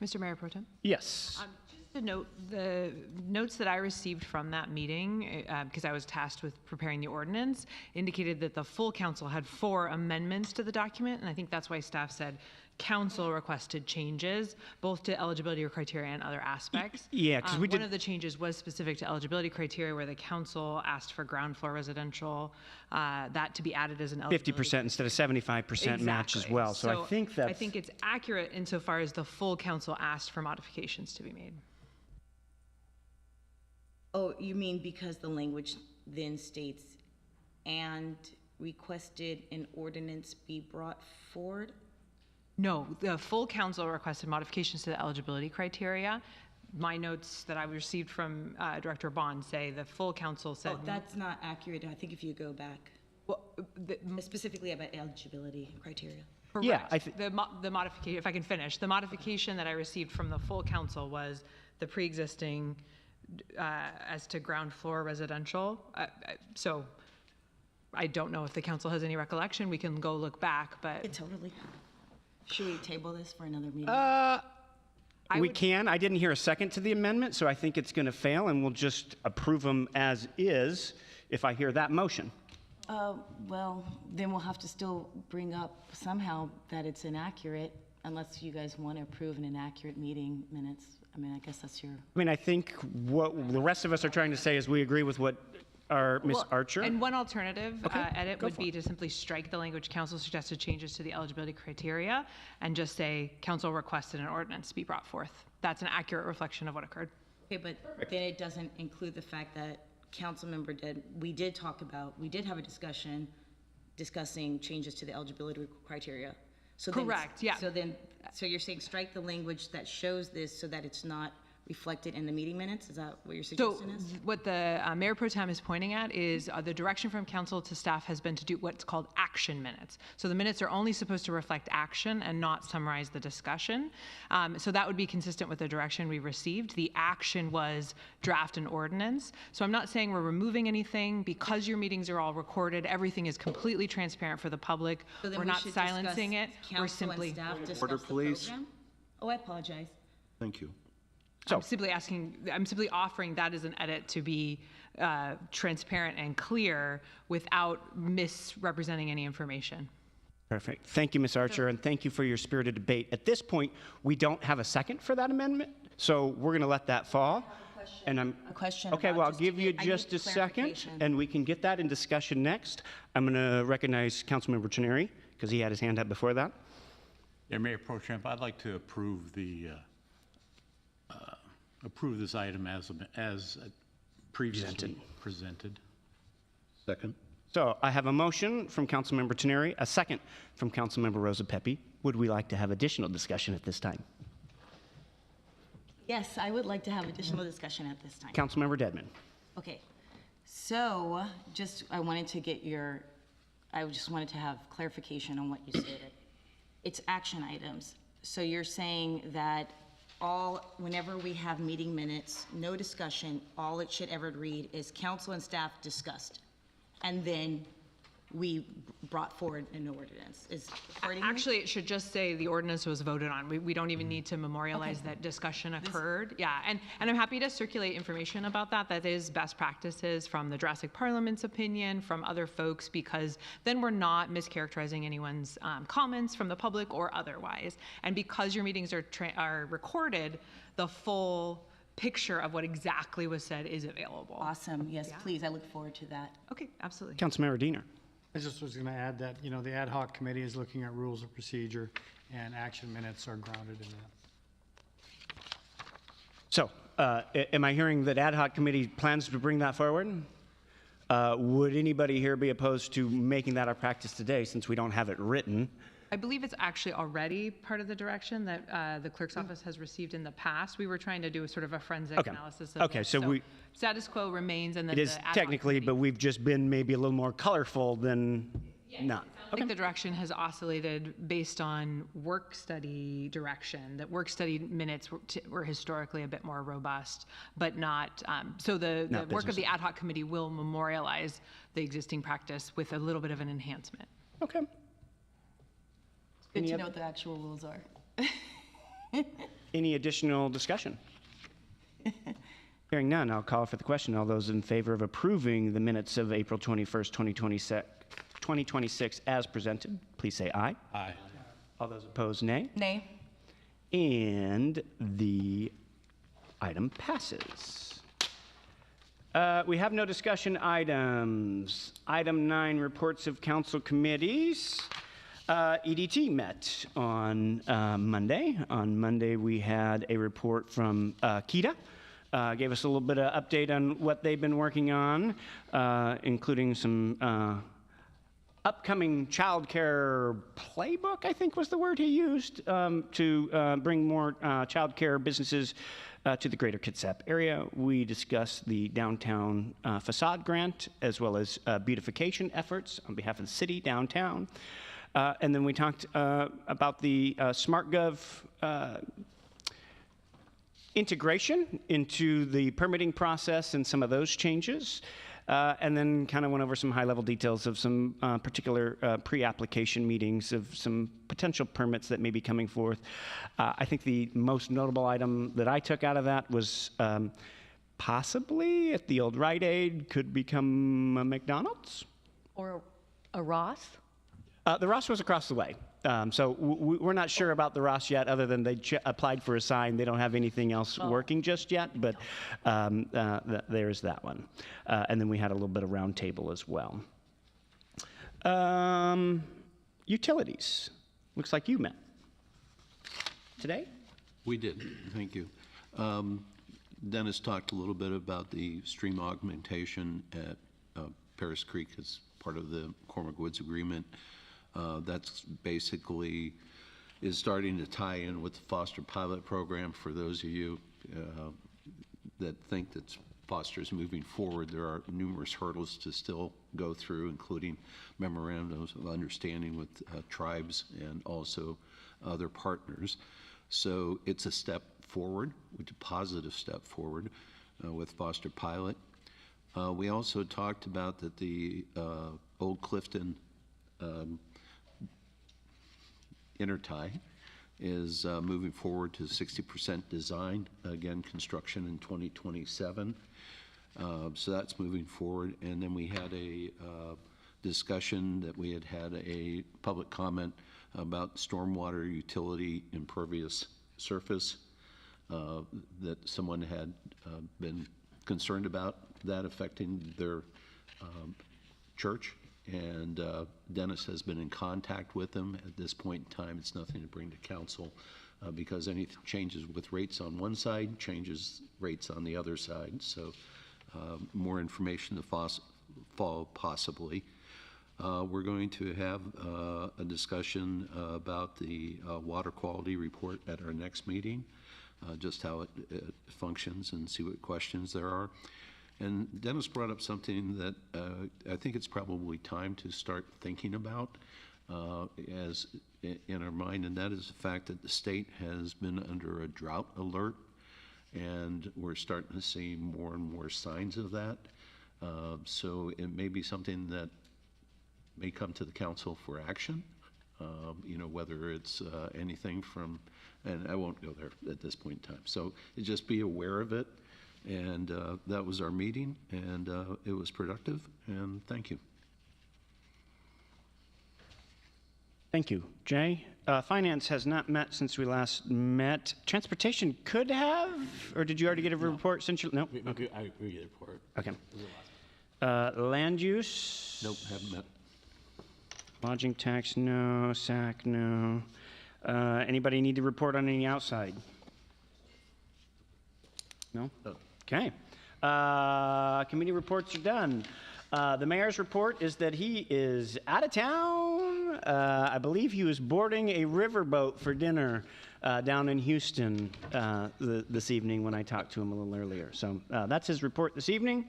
Mr. Mayor Pro Tem? Yes. Just to note, the notes that I received from that meeting, because I was tasked with preparing the ordinance, indicated that the full council had 4 amendments to the document, and I think that's why staff said council requested changes, both to eligibility criteria and other aspects. Yeah, because we did. One of the changes was specific to eligibility criteria, where the council asked for ground floor residential, that to be added as an eligibility. 50% instead of 75% match as well. So I think that's. I think it's accurate insofar as the full council asked for modifications to be made. Oh, you mean because the language then states, and requested an ordinance be brought forward? No, the full council requested modifications to the eligibility criteria. My notes that I received from Director Bond say the full council said. Oh, that's not accurate. I think if you go back. Well, specifically about eligibility criteria. Correct. Yeah, the modification, if I can finish, the modification that I received from the full council was the pre-existing as to ground floor residential. So I don't know if the council has any recollection. We can go look back, but. Yeah, totally. Should we table this for another meeting? We can. I didn't hear a second to the amendment, so I think it's going to fail, and we'll just approve them as is if I hear that motion. Well, then we'll have to still bring up somehow that it's inaccurate, unless you guys want to approve an inaccurate meeting minutes. I mean, I guess that's your. I mean, I think what the rest of us are trying to say is we agree with what our Ms. Archer. And one alternative edit go would for be it. to simply strike the language council suggested changes to the eligibility criteria and just say council requested an ordinance be brought forth. That's an accurate reflection of what occurred. Okay, but then it doesn't include the fact that Councilmember we did have a discussion discussing changes to the eligibility criteria. So Correct, yeah. So you're saying strike the language that shows this so that it's not reflected in the meeting minutes? Is that what your So suggestion is? what the Mayor Pro Tem is pointing at is the direction from council to staff has been to do what's called action minutes. So the minutes are only supposed to reflect action and not summarize the discussion. So that would be consistent with the direction we received. The action was draft an ordinance. So I'm not saying we're removing anything because your meetings are all recorded. Everything is completely transparent for the public. So then We're we not should silencing it. discuss We're council and simply. staff discuss Order, the please. program? Oh, I apologize. Thank you. I'm simply offering that as an edit to be transparent and clear without misrepresenting any information. Perfect. Thank you, Ms. Archer, and thank you for your spirited debate. At this point, we don't have a second for that amendment, so we're going to let that fall. And A question. Okay, about well, I'll just to give you get- I just need a second, clarification. and we can get that in discussion next. I'm going to recognize Councilmember Trenary, because he had his hand up before that. Yeah, Mayor Pro Temp, I'd like to approve this item as previously presented. Second. So I have a motion from Councilmember Teneri, a second from Councilmember Rosa Pepe. Would we like to have additional discussion at this time? Yes, I would like to have additional discussion at this time. Councilmember Dedman. Okay, so I just wanted to have clarification on what you stated. It's action items. So you're saying that whenever we have meeting minutes, no discussion, all it should ever read is council and staff discussed. And then we brought forward an ordinance. Is accordingly? Actually, it should just say the ordinance was voted on. We don't even need to memorialize that discussion occurred. Yeah, and I'm happy to circulate information about that. That is best practices from the Jurassic Parliament's opinion, from other folks, because then we're not mischaracterizing anyone's comments from the public or otherwise. And because your meetings are recorded, the full picture of what exactly was said is available. Awesome. Yes, please. I look forward to that. Okay, absolutely. Councilmember Diener. I just was going to add that, the ad hoc committee is looking at rules of procedure, and action minutes are grounded in that. So, am I hearing that ad hoc committee plans to bring that forward? Would anybody here be opposed to making that our practice today, since we don't have it written? I believe it's actually already part of the direction that the clerk's office has received in the past. We were trying to do a sort of a forensic analysis of Okay, this. so we- status quo remains, and then It is the ad hoc technically, committee- but we've just been maybe a little more colorful than not. I think the direction has oscillated based on work study direction, that work study minutes were historically a bit more robust, but not, so the Not work of the business. ad hoc committee will memorialize the existing practice with a little bit of an enhancement. Okay. Good Any to other- know what the actual rules are. Any additional discussion? Hearing none, I'll call for the question. All those in favor of approving the minutes of April 21st, 2026 as presented, please say aye. Aye. All those opposed, nay. Nay. And the item passes. We have no discussion items. Item 9, reports of council committees. EDT met on Monday. On Monday, we had a report from KEDA. Gave us a little bit of update on what they've been working on, including some upcoming child care playbook, I think was the word he used, to bring more child care businesses to the greater Kitsap area. We discussed the downtown facade grant, as well as beautification efforts on behalf of the city downtown. And then we talked about the SmartGov integration into the permitting process and some of those changes. And then kind of went over some high-level details of some particular pre-application meetings of some potential permits that may be coming forth. I think the most notable item that I took out of that was possibly at the old Rite Aid could become a McDonald's. Or a Ross? The Ross was across the way. So we're not sure about the Ross yet, other than they applied for a sign. They don't have anything else working just yet, but there's that one. And then we had a little bit of round table as well. Utilities. Looks like you met today? We did, thank you. Dennis talked a little bit about the stream augmentation at Paris Creek as part of the McCormick Woods agreement. That's basically is starting to tie in with the Foster pilot program. For those of you that think that Foster is moving forward, there are numerous hurdles to still go through, including memorandums of understanding with tribes and also other partners. So it's a step forward, which is a positive step forward with Foster pilot. We also talked about that the Old Clifton intertie is moving forward to 60% design, again, construction in 2027. So that's moving forward. And then we had a discussion that we had a public comment about stormwater utility impervious surface that someone had been concerned about that affecting their church. And Dennis has been in contact with them. At this point in time, it's nothing to bring to council because any changes with rates on one side changes rates on the other side. So more information to follow possibly. We're going to have a discussion about the water quality report at our next meeting, just how it functions and see what questions there are. And Dennis brought up something that I think it's probably time to start thinking about as in our mind, and that is the fact that the state has been under a drought alert, and we're starting to see more and more signs of that. So it may be something that may come to the council for action, whether it's anything from, and I won't go there at this point in time. So just be aware of it. And that was our meeting, and it was productive, and thank you. Thank you. Jay, Finance has not met since we last met. Transportation could have, or did you already get a report since you, no? Okay. I agree with the report. Okay. Land use? Nope, haven't met. Lodging tax, no. SAC, no. Anybody need to report on any outside? No? Okay. Committee reports are done. The mayor's report is that he is out of town. I believe he was boarding a riverboat for dinner down in Houston this evening when I talked to him a little earlier. So that's his report this evening.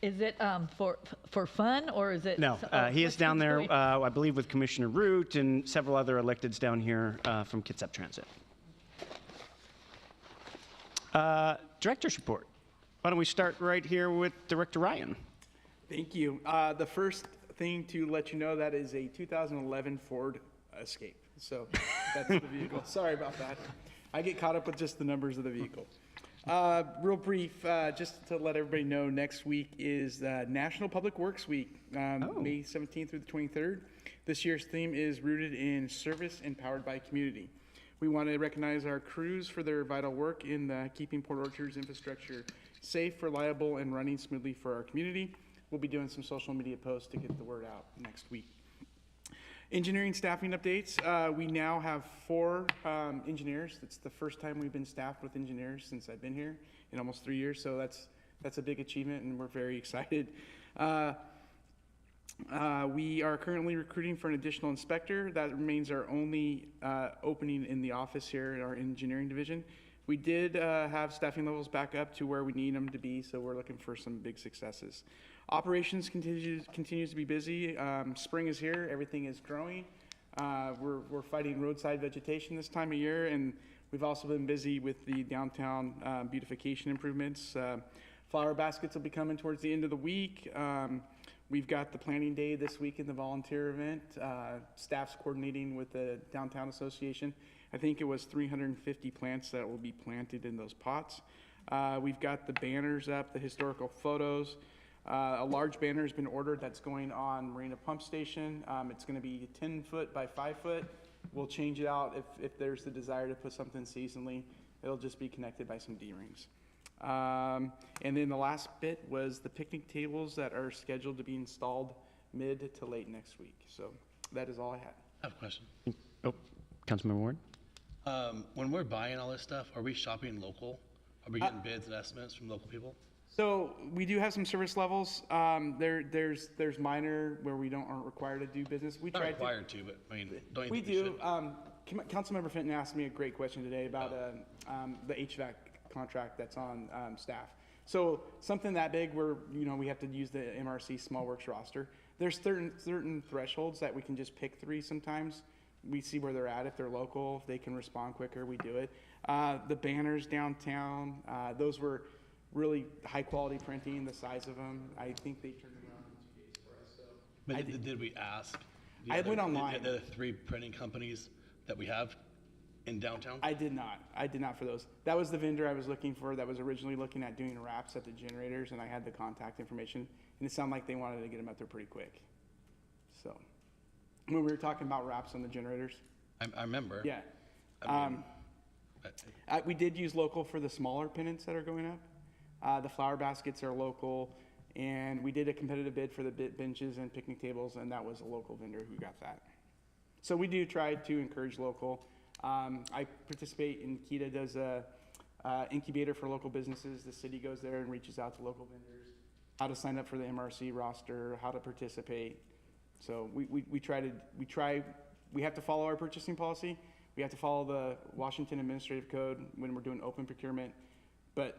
Is it for fun, or is it? No, he is down there, I believe, with Commissioner Root and several other electeds down here from Kitsap Transit. Director's report. Why don't we start right here with Director Ryan? Thank you. The first thing to let you know, that is a 2011 Ford Escape. So that's the vehicle. Sorry about that. I get caught up with just the numbers of the vehicle. Real brief, just to let everybody know, next week is National Public Works Week, May 17th through the 23rd. This year's theme is rooted in service and powered by community. We want to recognize our crews for their vital work in keeping Port Orchard's infrastructure safe, reliable, and running smoothly for our community. We'll be doing some social media posts to get the word out next week. Engineering staffing updates. We now have 4 engineers. It's the first time we've been staffed with engineers since I've been here in almost 3 years, so that's a big achievement, and we're very excited. We are currently recruiting for an additional inspector. That remains our only opening in the office here in our engineering division. We did have staffing levels back up to where we need them to be, so we're looking for some big successes. Operations continues to be busy. Spring is here, everything is growing. We're fighting roadside vegetation this time of year, and we've also been busy with the downtown beautification improvements. Flower baskets will be coming towards the end of the week. We've got the planning day this week in the volunteer event. Staff's coordinating with the Downtown Association. I think it was 350 plants that will be planted in those pots. We've got the banners up, the historical photos. A large banner has been ordered that's going on Marina Pump Station. It's going to be 10 foot by 5 foot. We'll change it out if there's the desire to put something seasonally. It'll just be connected by some D-rings. And then the last bit was the picnic tables that are scheduled to be installed mid to late next week. So that is all I had. I have a question. Oh, Councilmember Ward? When we're buying all this stuff, are we shopping local? Are we getting bids and estimates from local people? So we do have some service levels. There's minor where we aren't required to do business. We Not try required to, but I mean, don't you We think we do. should? Councilmember Fenton asked me a great question today about the HVAC contract that's on staff. So something that big where we have to use the MRC Small Works roster. There's certain thresholds that we can just pick 3 sometimes. We see where they're at. If they're local, if they can respond quicker, we do it. The banners downtown, those were really high quality printing, the size of them. I think they turned them around in 2 days for us. So But did we ask? I went online. The 3 printing companies that we have in downtown? I did not for those. That was the vendor I was looking for that was originally looking at doing wraps at the generators, and I had the contact information, and it sounded like they wanted to get them up there pretty quick. So when we were talking about wraps on the generators. I remember. Yeah. We did use local for the smaller pennants that are going up. The flower baskets are local, and we did a competitive bid for the benches and picnic tables, and that was a local vendor who got that. So we do try to encourage local. I participate in KEDA does a incubator for local businesses. The city goes there and reaches out to local vendors, how to sign up for the MRC roster, how to participate. So we have to follow our purchasing policy. We have to follow the Washington Administrative Code when we're doing open procurement, but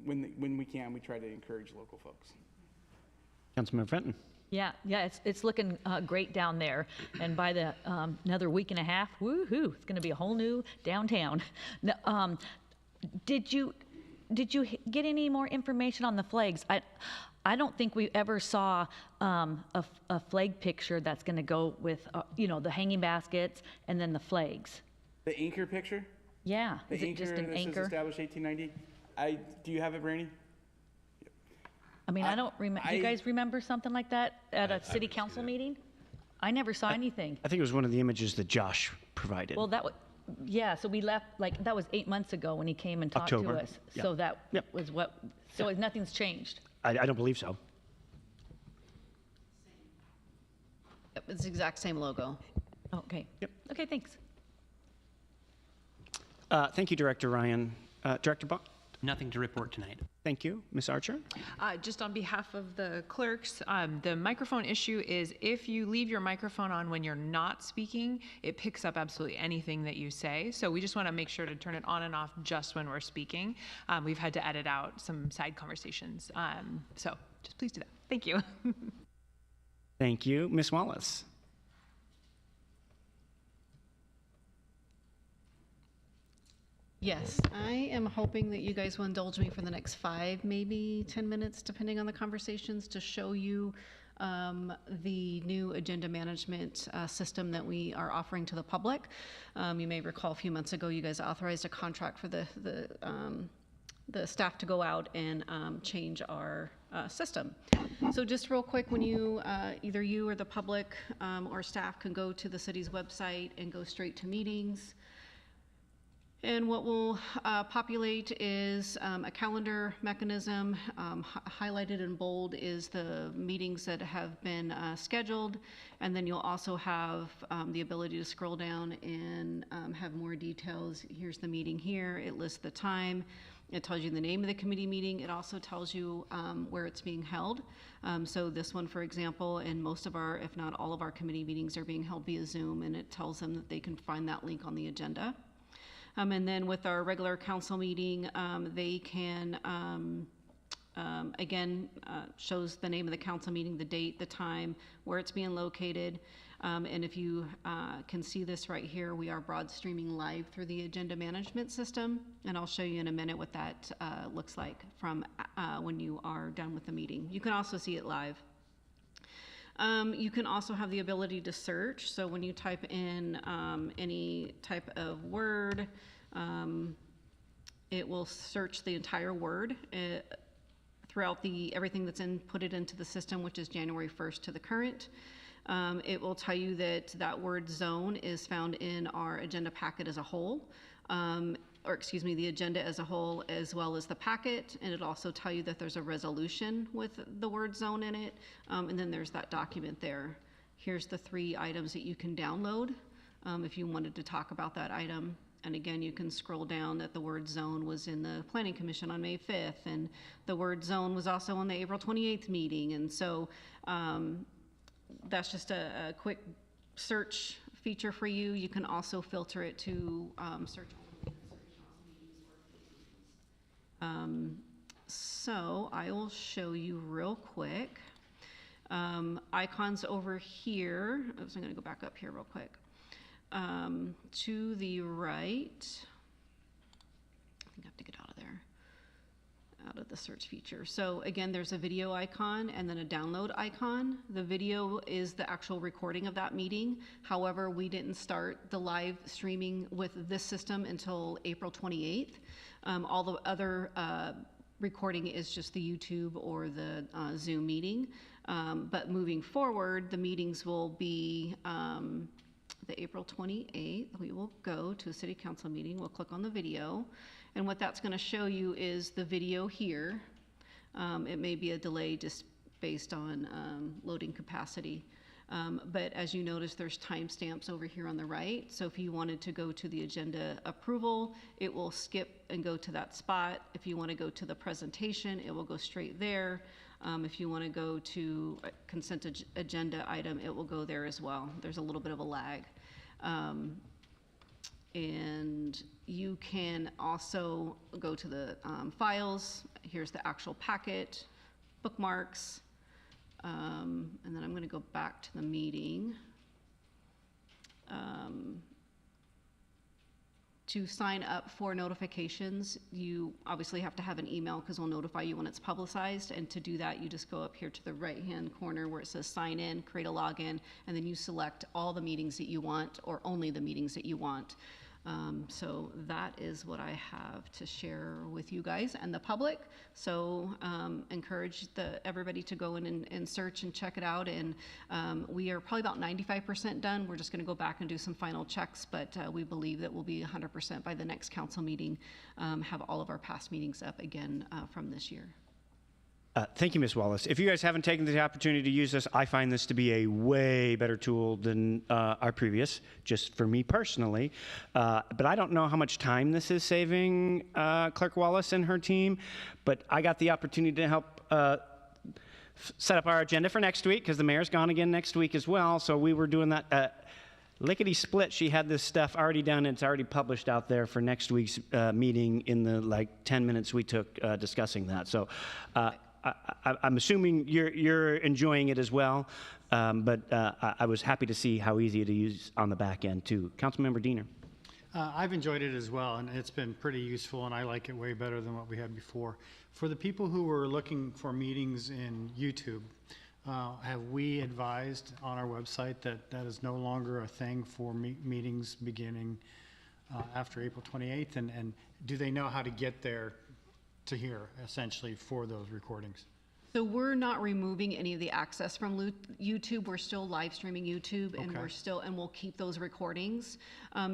when we can, we try to encourage local folks. Councilmember Fenton? Yeah, it's looking great down there, and by the another week and a half, woohoo! It's going to be a whole new downtown. Did you did you get any more information on the flags? I don't think we ever saw a flag picture that's going to go with, the hanging baskets and then the flags. The anchor picture? Yeah, The is it just an that says anchor? established 1890? Do you have it, Brandy? I mean, I don't remember, do you guys remember something like that at a city council meeting? I never saw anything. I think it was one of the images that Josh provided. Well, yeah, so we left, that was 8 months ago when he came and talked to October, us. yeah. So that Yep. was so nothing's changed. I don't believe so. Yep, it's the exact same logo. Okay. Yep. Okay, thanks. Thank you, Director Ryan. Director Bond? Nothing to report tonight. Thank you. Ms. Archer? Just on behalf of the clerks, the microphone issue is if you leave your microphone on when you're not speaking, it picks up absolutely anything that you say. So we just want to make sure to turn it on and off just when we're speaking. We've had to edit out some side conversations. So just please do that. Thank you. Thank you. Ms. Wallace? Yes, I am hoping that you guys will indulge me for the next 5, maybe 10 minutes, depending on the conversations, to show you the new agenda management system that we are offering to the public. You may recall a few months ago, you guys authorized a contract for the staff to go out and change our system. So just real quick, when you, either you or the public or staff can go to the city's website and go straight to meetings. And what will populate is a calendar mechanism. Highlighted in bold is the meetings that have been scheduled. And then you'll also have the ability to scroll down and have more details. Here's the meeting here. It lists the time. It tells you the name of the committee meeting. It also tells you where it's being held. So this one, for example, and most of our, if not all of our committee meetings are being held via Zoom, and it tells them that they can find that link on the agenda. And then with our regular council meeting, they can, again, shows the name of the council meeting, the date, the time, where it's being located. And if you can see this right here, we are broad streaming live through the agenda management system. And I'll show you in a minute what that looks like from when you are done with the meeting. You can also see it live. You can also have the ability to search. So when you type in any type of word, it will search the entire word throughout everything that's inputted into the system, which is January 1st to the current. It will tell you that that word zone is found in our agenda packet as a whole. Or excuse me, the agenda as a whole, as well as the packet, and it'll also tell you that there's a resolution with the word zone in it, and then there's that document there. Here's the 3 items that you can download if you wanted to talk about that item. And again, you can scroll down that the word zone was in the Planning Commission on May 5th, and the word zone was also on the April 28th meeting, and so that's just a quick search feature for you. You can also filter it to search so I will show you real quick. Icons over here. Oops, I'm going to go back up here real quick. To the right. I think I have to get out of there. Out of the search feature. So again, there's a video icon and then a download icon. The video is the actual recording of that meeting. However, we didn't start the live streaming with this system until April 28th. All the other recording is just the YouTube or the Zoom meeting. But moving forward, the meetings will be the April 28th. We will go to a city council meeting. We'll click on the video. And what that's going to show you is the video here. It may be a delay just based on loading capacity. But as you notice, there's timestamps over here on the right. So if you wanted to go to the agenda approval, it will skip and go to that spot. If you want to go to the presentation, it will go straight there. If you want to go to a consent agenda item, it will go there as well. There's a little bit of a lag. And you can also go to the files. Here's the actual packet, bookmarks. And then I'm going to go back to the to sign up for notifications, you obviously have to have an email because we'll notify you when it's publicized. And to do that, you just go up here to the right-hand corner where it says sign in, create a login, and then you select all the meetings that you want or only the meetings that you want. So that is what I have to share with you guys and the public. So encourage everybody to go in and search and check it out. And we are probably about 95% done. We're just going to go back and do some final checks, but we believe that we'll be 100% by the next council meeting, have all of our past meetings up again from this year. Thank you, Ms. Wallace. If you guys haven't taken the opportunity to use this, I find this to be a way better tool than our previous, just for me personally. But I don't know how much time this is saving Clerk Wallace and her team, but I got the opportunity to help set up our agenda for next week because the mayor's gone again next week as well. So we were doing that. Lickety split, she had this stuff already done. It's already published out there for next week's meeting in the 10 minutes we took discussing that. So I'm assuming you're enjoying it as well, but I was happy to see how easy it is to use on the back end too. Councilmember Diener. I've enjoyed it as well, and it's been pretty useful, and I like it way better than what we had before. For the people who were looking for meetings in YouTube, have we advised on our website that that is no longer a thing for meetings beginning after April 28th? And do they know how to get there to here, essentially, for those recordings? So we're not removing any of the access from YouTube. We're still live streaming YouTube, and and we'll keep those recordings.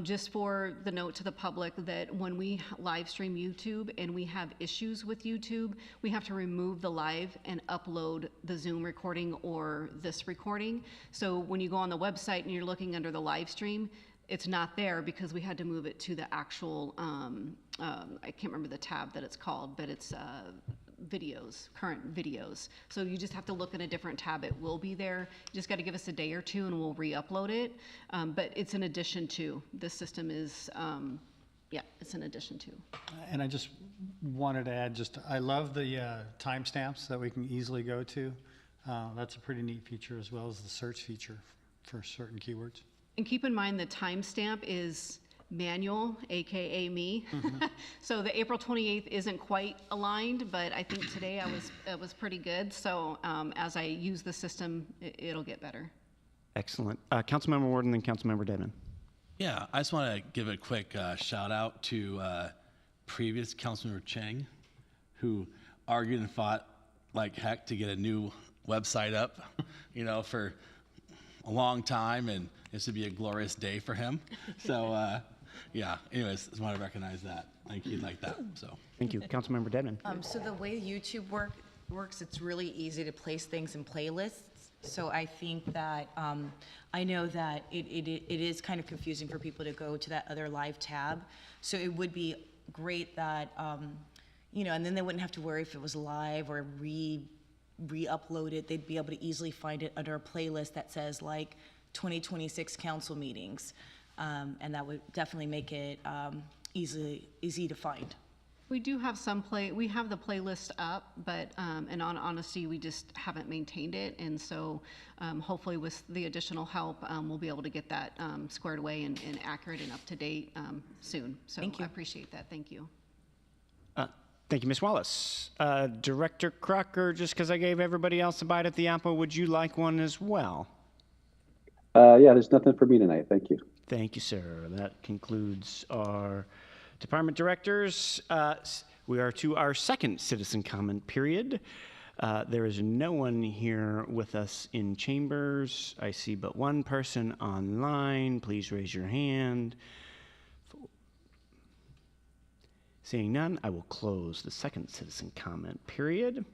Just for the note to the public that when we live stream YouTube and we have issues with YouTube, we have to remove the live and upload the Zoom recording or this recording. So when you go on the website and you're looking under the live stream, it's not there because we had to move it to the actual, I can't remember the tab that it's called, but it's videos, current videos. So you just have to look in a different tab. It will be there. You just got to give us a day or two and we'll re-upload it. But it's an addition to. This system is, it's an addition to. And I just wanted to add, I love the timestamps that we can easily go to. That's a pretty neat feature, as well as the search feature for certain keywords. And keep in mind the timestamp is manual, AKA me. So the April 28th isn't quite aligned, but I think today it was pretty good. So as I use the system, it'll get better. Excellent. Councilmember Warden, then Councilmember Dedman. Yeah, I just want to give a quick shout out to previous Councilmember Cheng, who argued and fought like heck to get a new website up, for a long time, and this would be a glorious day for him. So, anyways, just want to recognize that. I think he'd like that. So, thank you, Councilmember Dedman. So the way YouTube works, it's really easy to place things in playlists. So I think that I know that it is kind of confusing for people to go to that other live tab. So it would be great that and then they wouldn't have to worry if it was live or re-upload it. They'd be able to easily find it under a playlist that says 2026 council meetings, and that would definitely make it easy to find. We do have we have the playlist up, but in all honesty, we just haven't maintained it. And so hopefully with the additional help, we'll be able to get that squared away and accurate and up to date soon. So I appreciate that. Thank you. Thank you, Ms. Wallace. Director Crocker, just because I gave everybody else a bite at the apple, would you like one as well? Yeah, there's nothing for me tonight. Thank you. Thank you, sir. That concludes our department directors. We are to our second citizen comment period. There is no one here with us in chambers. I see but one person online. Please raise your hand. Seeing none, I will close the second citizen comment period.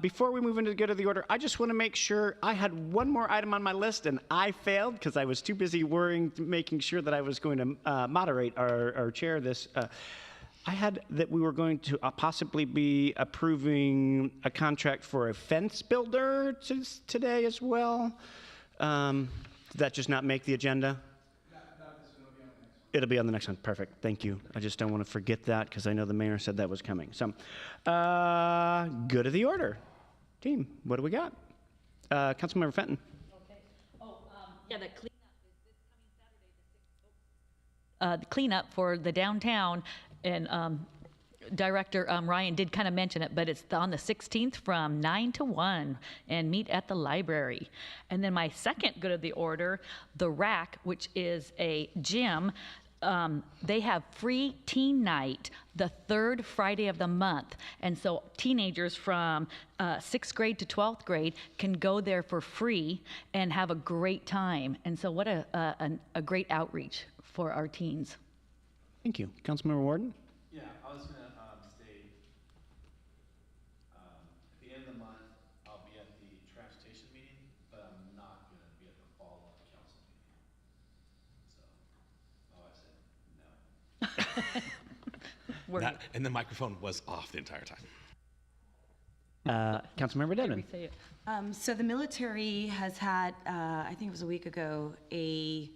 Before we move into the good of the order, I just want to make sure I had one more item on my list and I failed because I was too busy making sure that I was going to moderate or chair this. I had that we were going to possibly be approving a contract for a fence builder today as well. Did that just not make the agenda? It'll be on the next one. Perfect. Thank you. I just don't want to forget that because I know the mayor said that was coming. So, good of the order. Team, what do we got? Councilmember Fenton. Okay. Oh, yeah, the cleanup is this coming cleanup for the downtown, and Director Ryan did kind of mention it, but it's on the 16th from 9 to 1, and meet at the library. And then my second good of the order, the Rack, which is a gym, they have free teen night the third Friday of the month. And so teenagers from 6th grade to 12th grade can go there for free and have a great time. And so what a great outreach for our teens. Thank you. Councilmember Warden? Yeah, I was gonna say, at the end of the month, I'll be at the transportation meeting, but I'm not gonna be at the follow-up council meeting. So, my wife said no. And the microphone was off the entire time. Councilmember Dedman. So the military has had, I think it was a week ago, a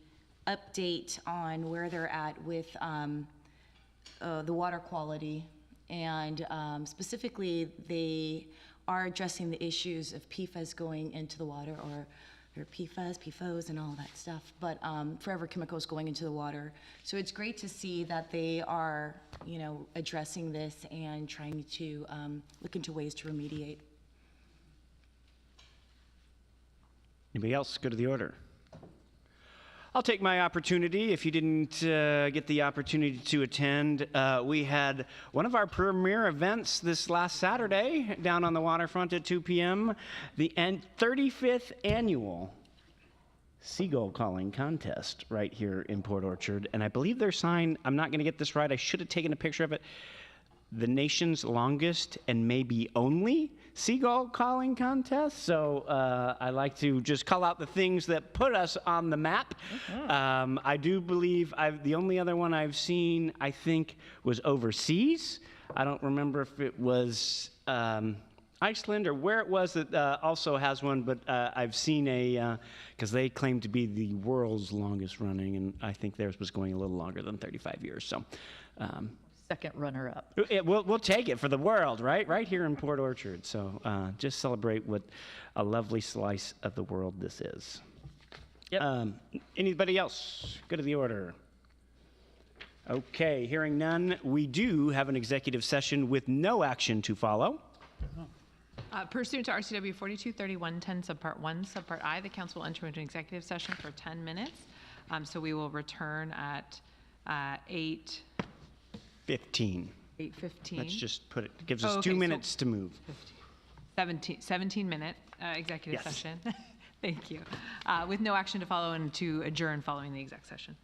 update on where they're at with the water quality, and specifically they are addressing the issues of PFAS going into the water, or PFOS, and all that stuff, but forever chemicals going into the water. So it's great to see that they are, addressing this and trying to look into ways to remediate. Anybody else? Go to the order. I'll take my opportunity. If you didn't get the opportunity to attend, we had one of our premier events this last Saturday down on the waterfront at 2 p.m., the 35th annual Seagull Calling Contest right here in Port Orchard. And I believe their sign, I'm not going to get this right, I should have taken a picture of it, the nation's longest and maybe only seagull calling contest. So I like to just call out the things that put us on the map. I do believe the only other one I've seen, I think, was overseas. I don't remember if it was Iceland or where it was that also has one, but I've seen because they claim to be the world's longest running, and I think theirs was going a little longer than 35 years. So. Second runner-up. We'll take it for the world, right? Right here in Port Orchard. So just celebrate what a lovely slice of the world this is. Yep. Anybody else? Go to the order. Okay, hearing none, we do have an executive session with no action to follow. Pursuant to RCW 423110 subpart 1, subpart I, the council will enter into an executive session for 10 minutes. So we will return at 8:15. 8:15. Let's just put it, gives us 2 minutes to move. 17-minute executive Yes. session. Thank you. With no action to follow and to adjourn following the exec session.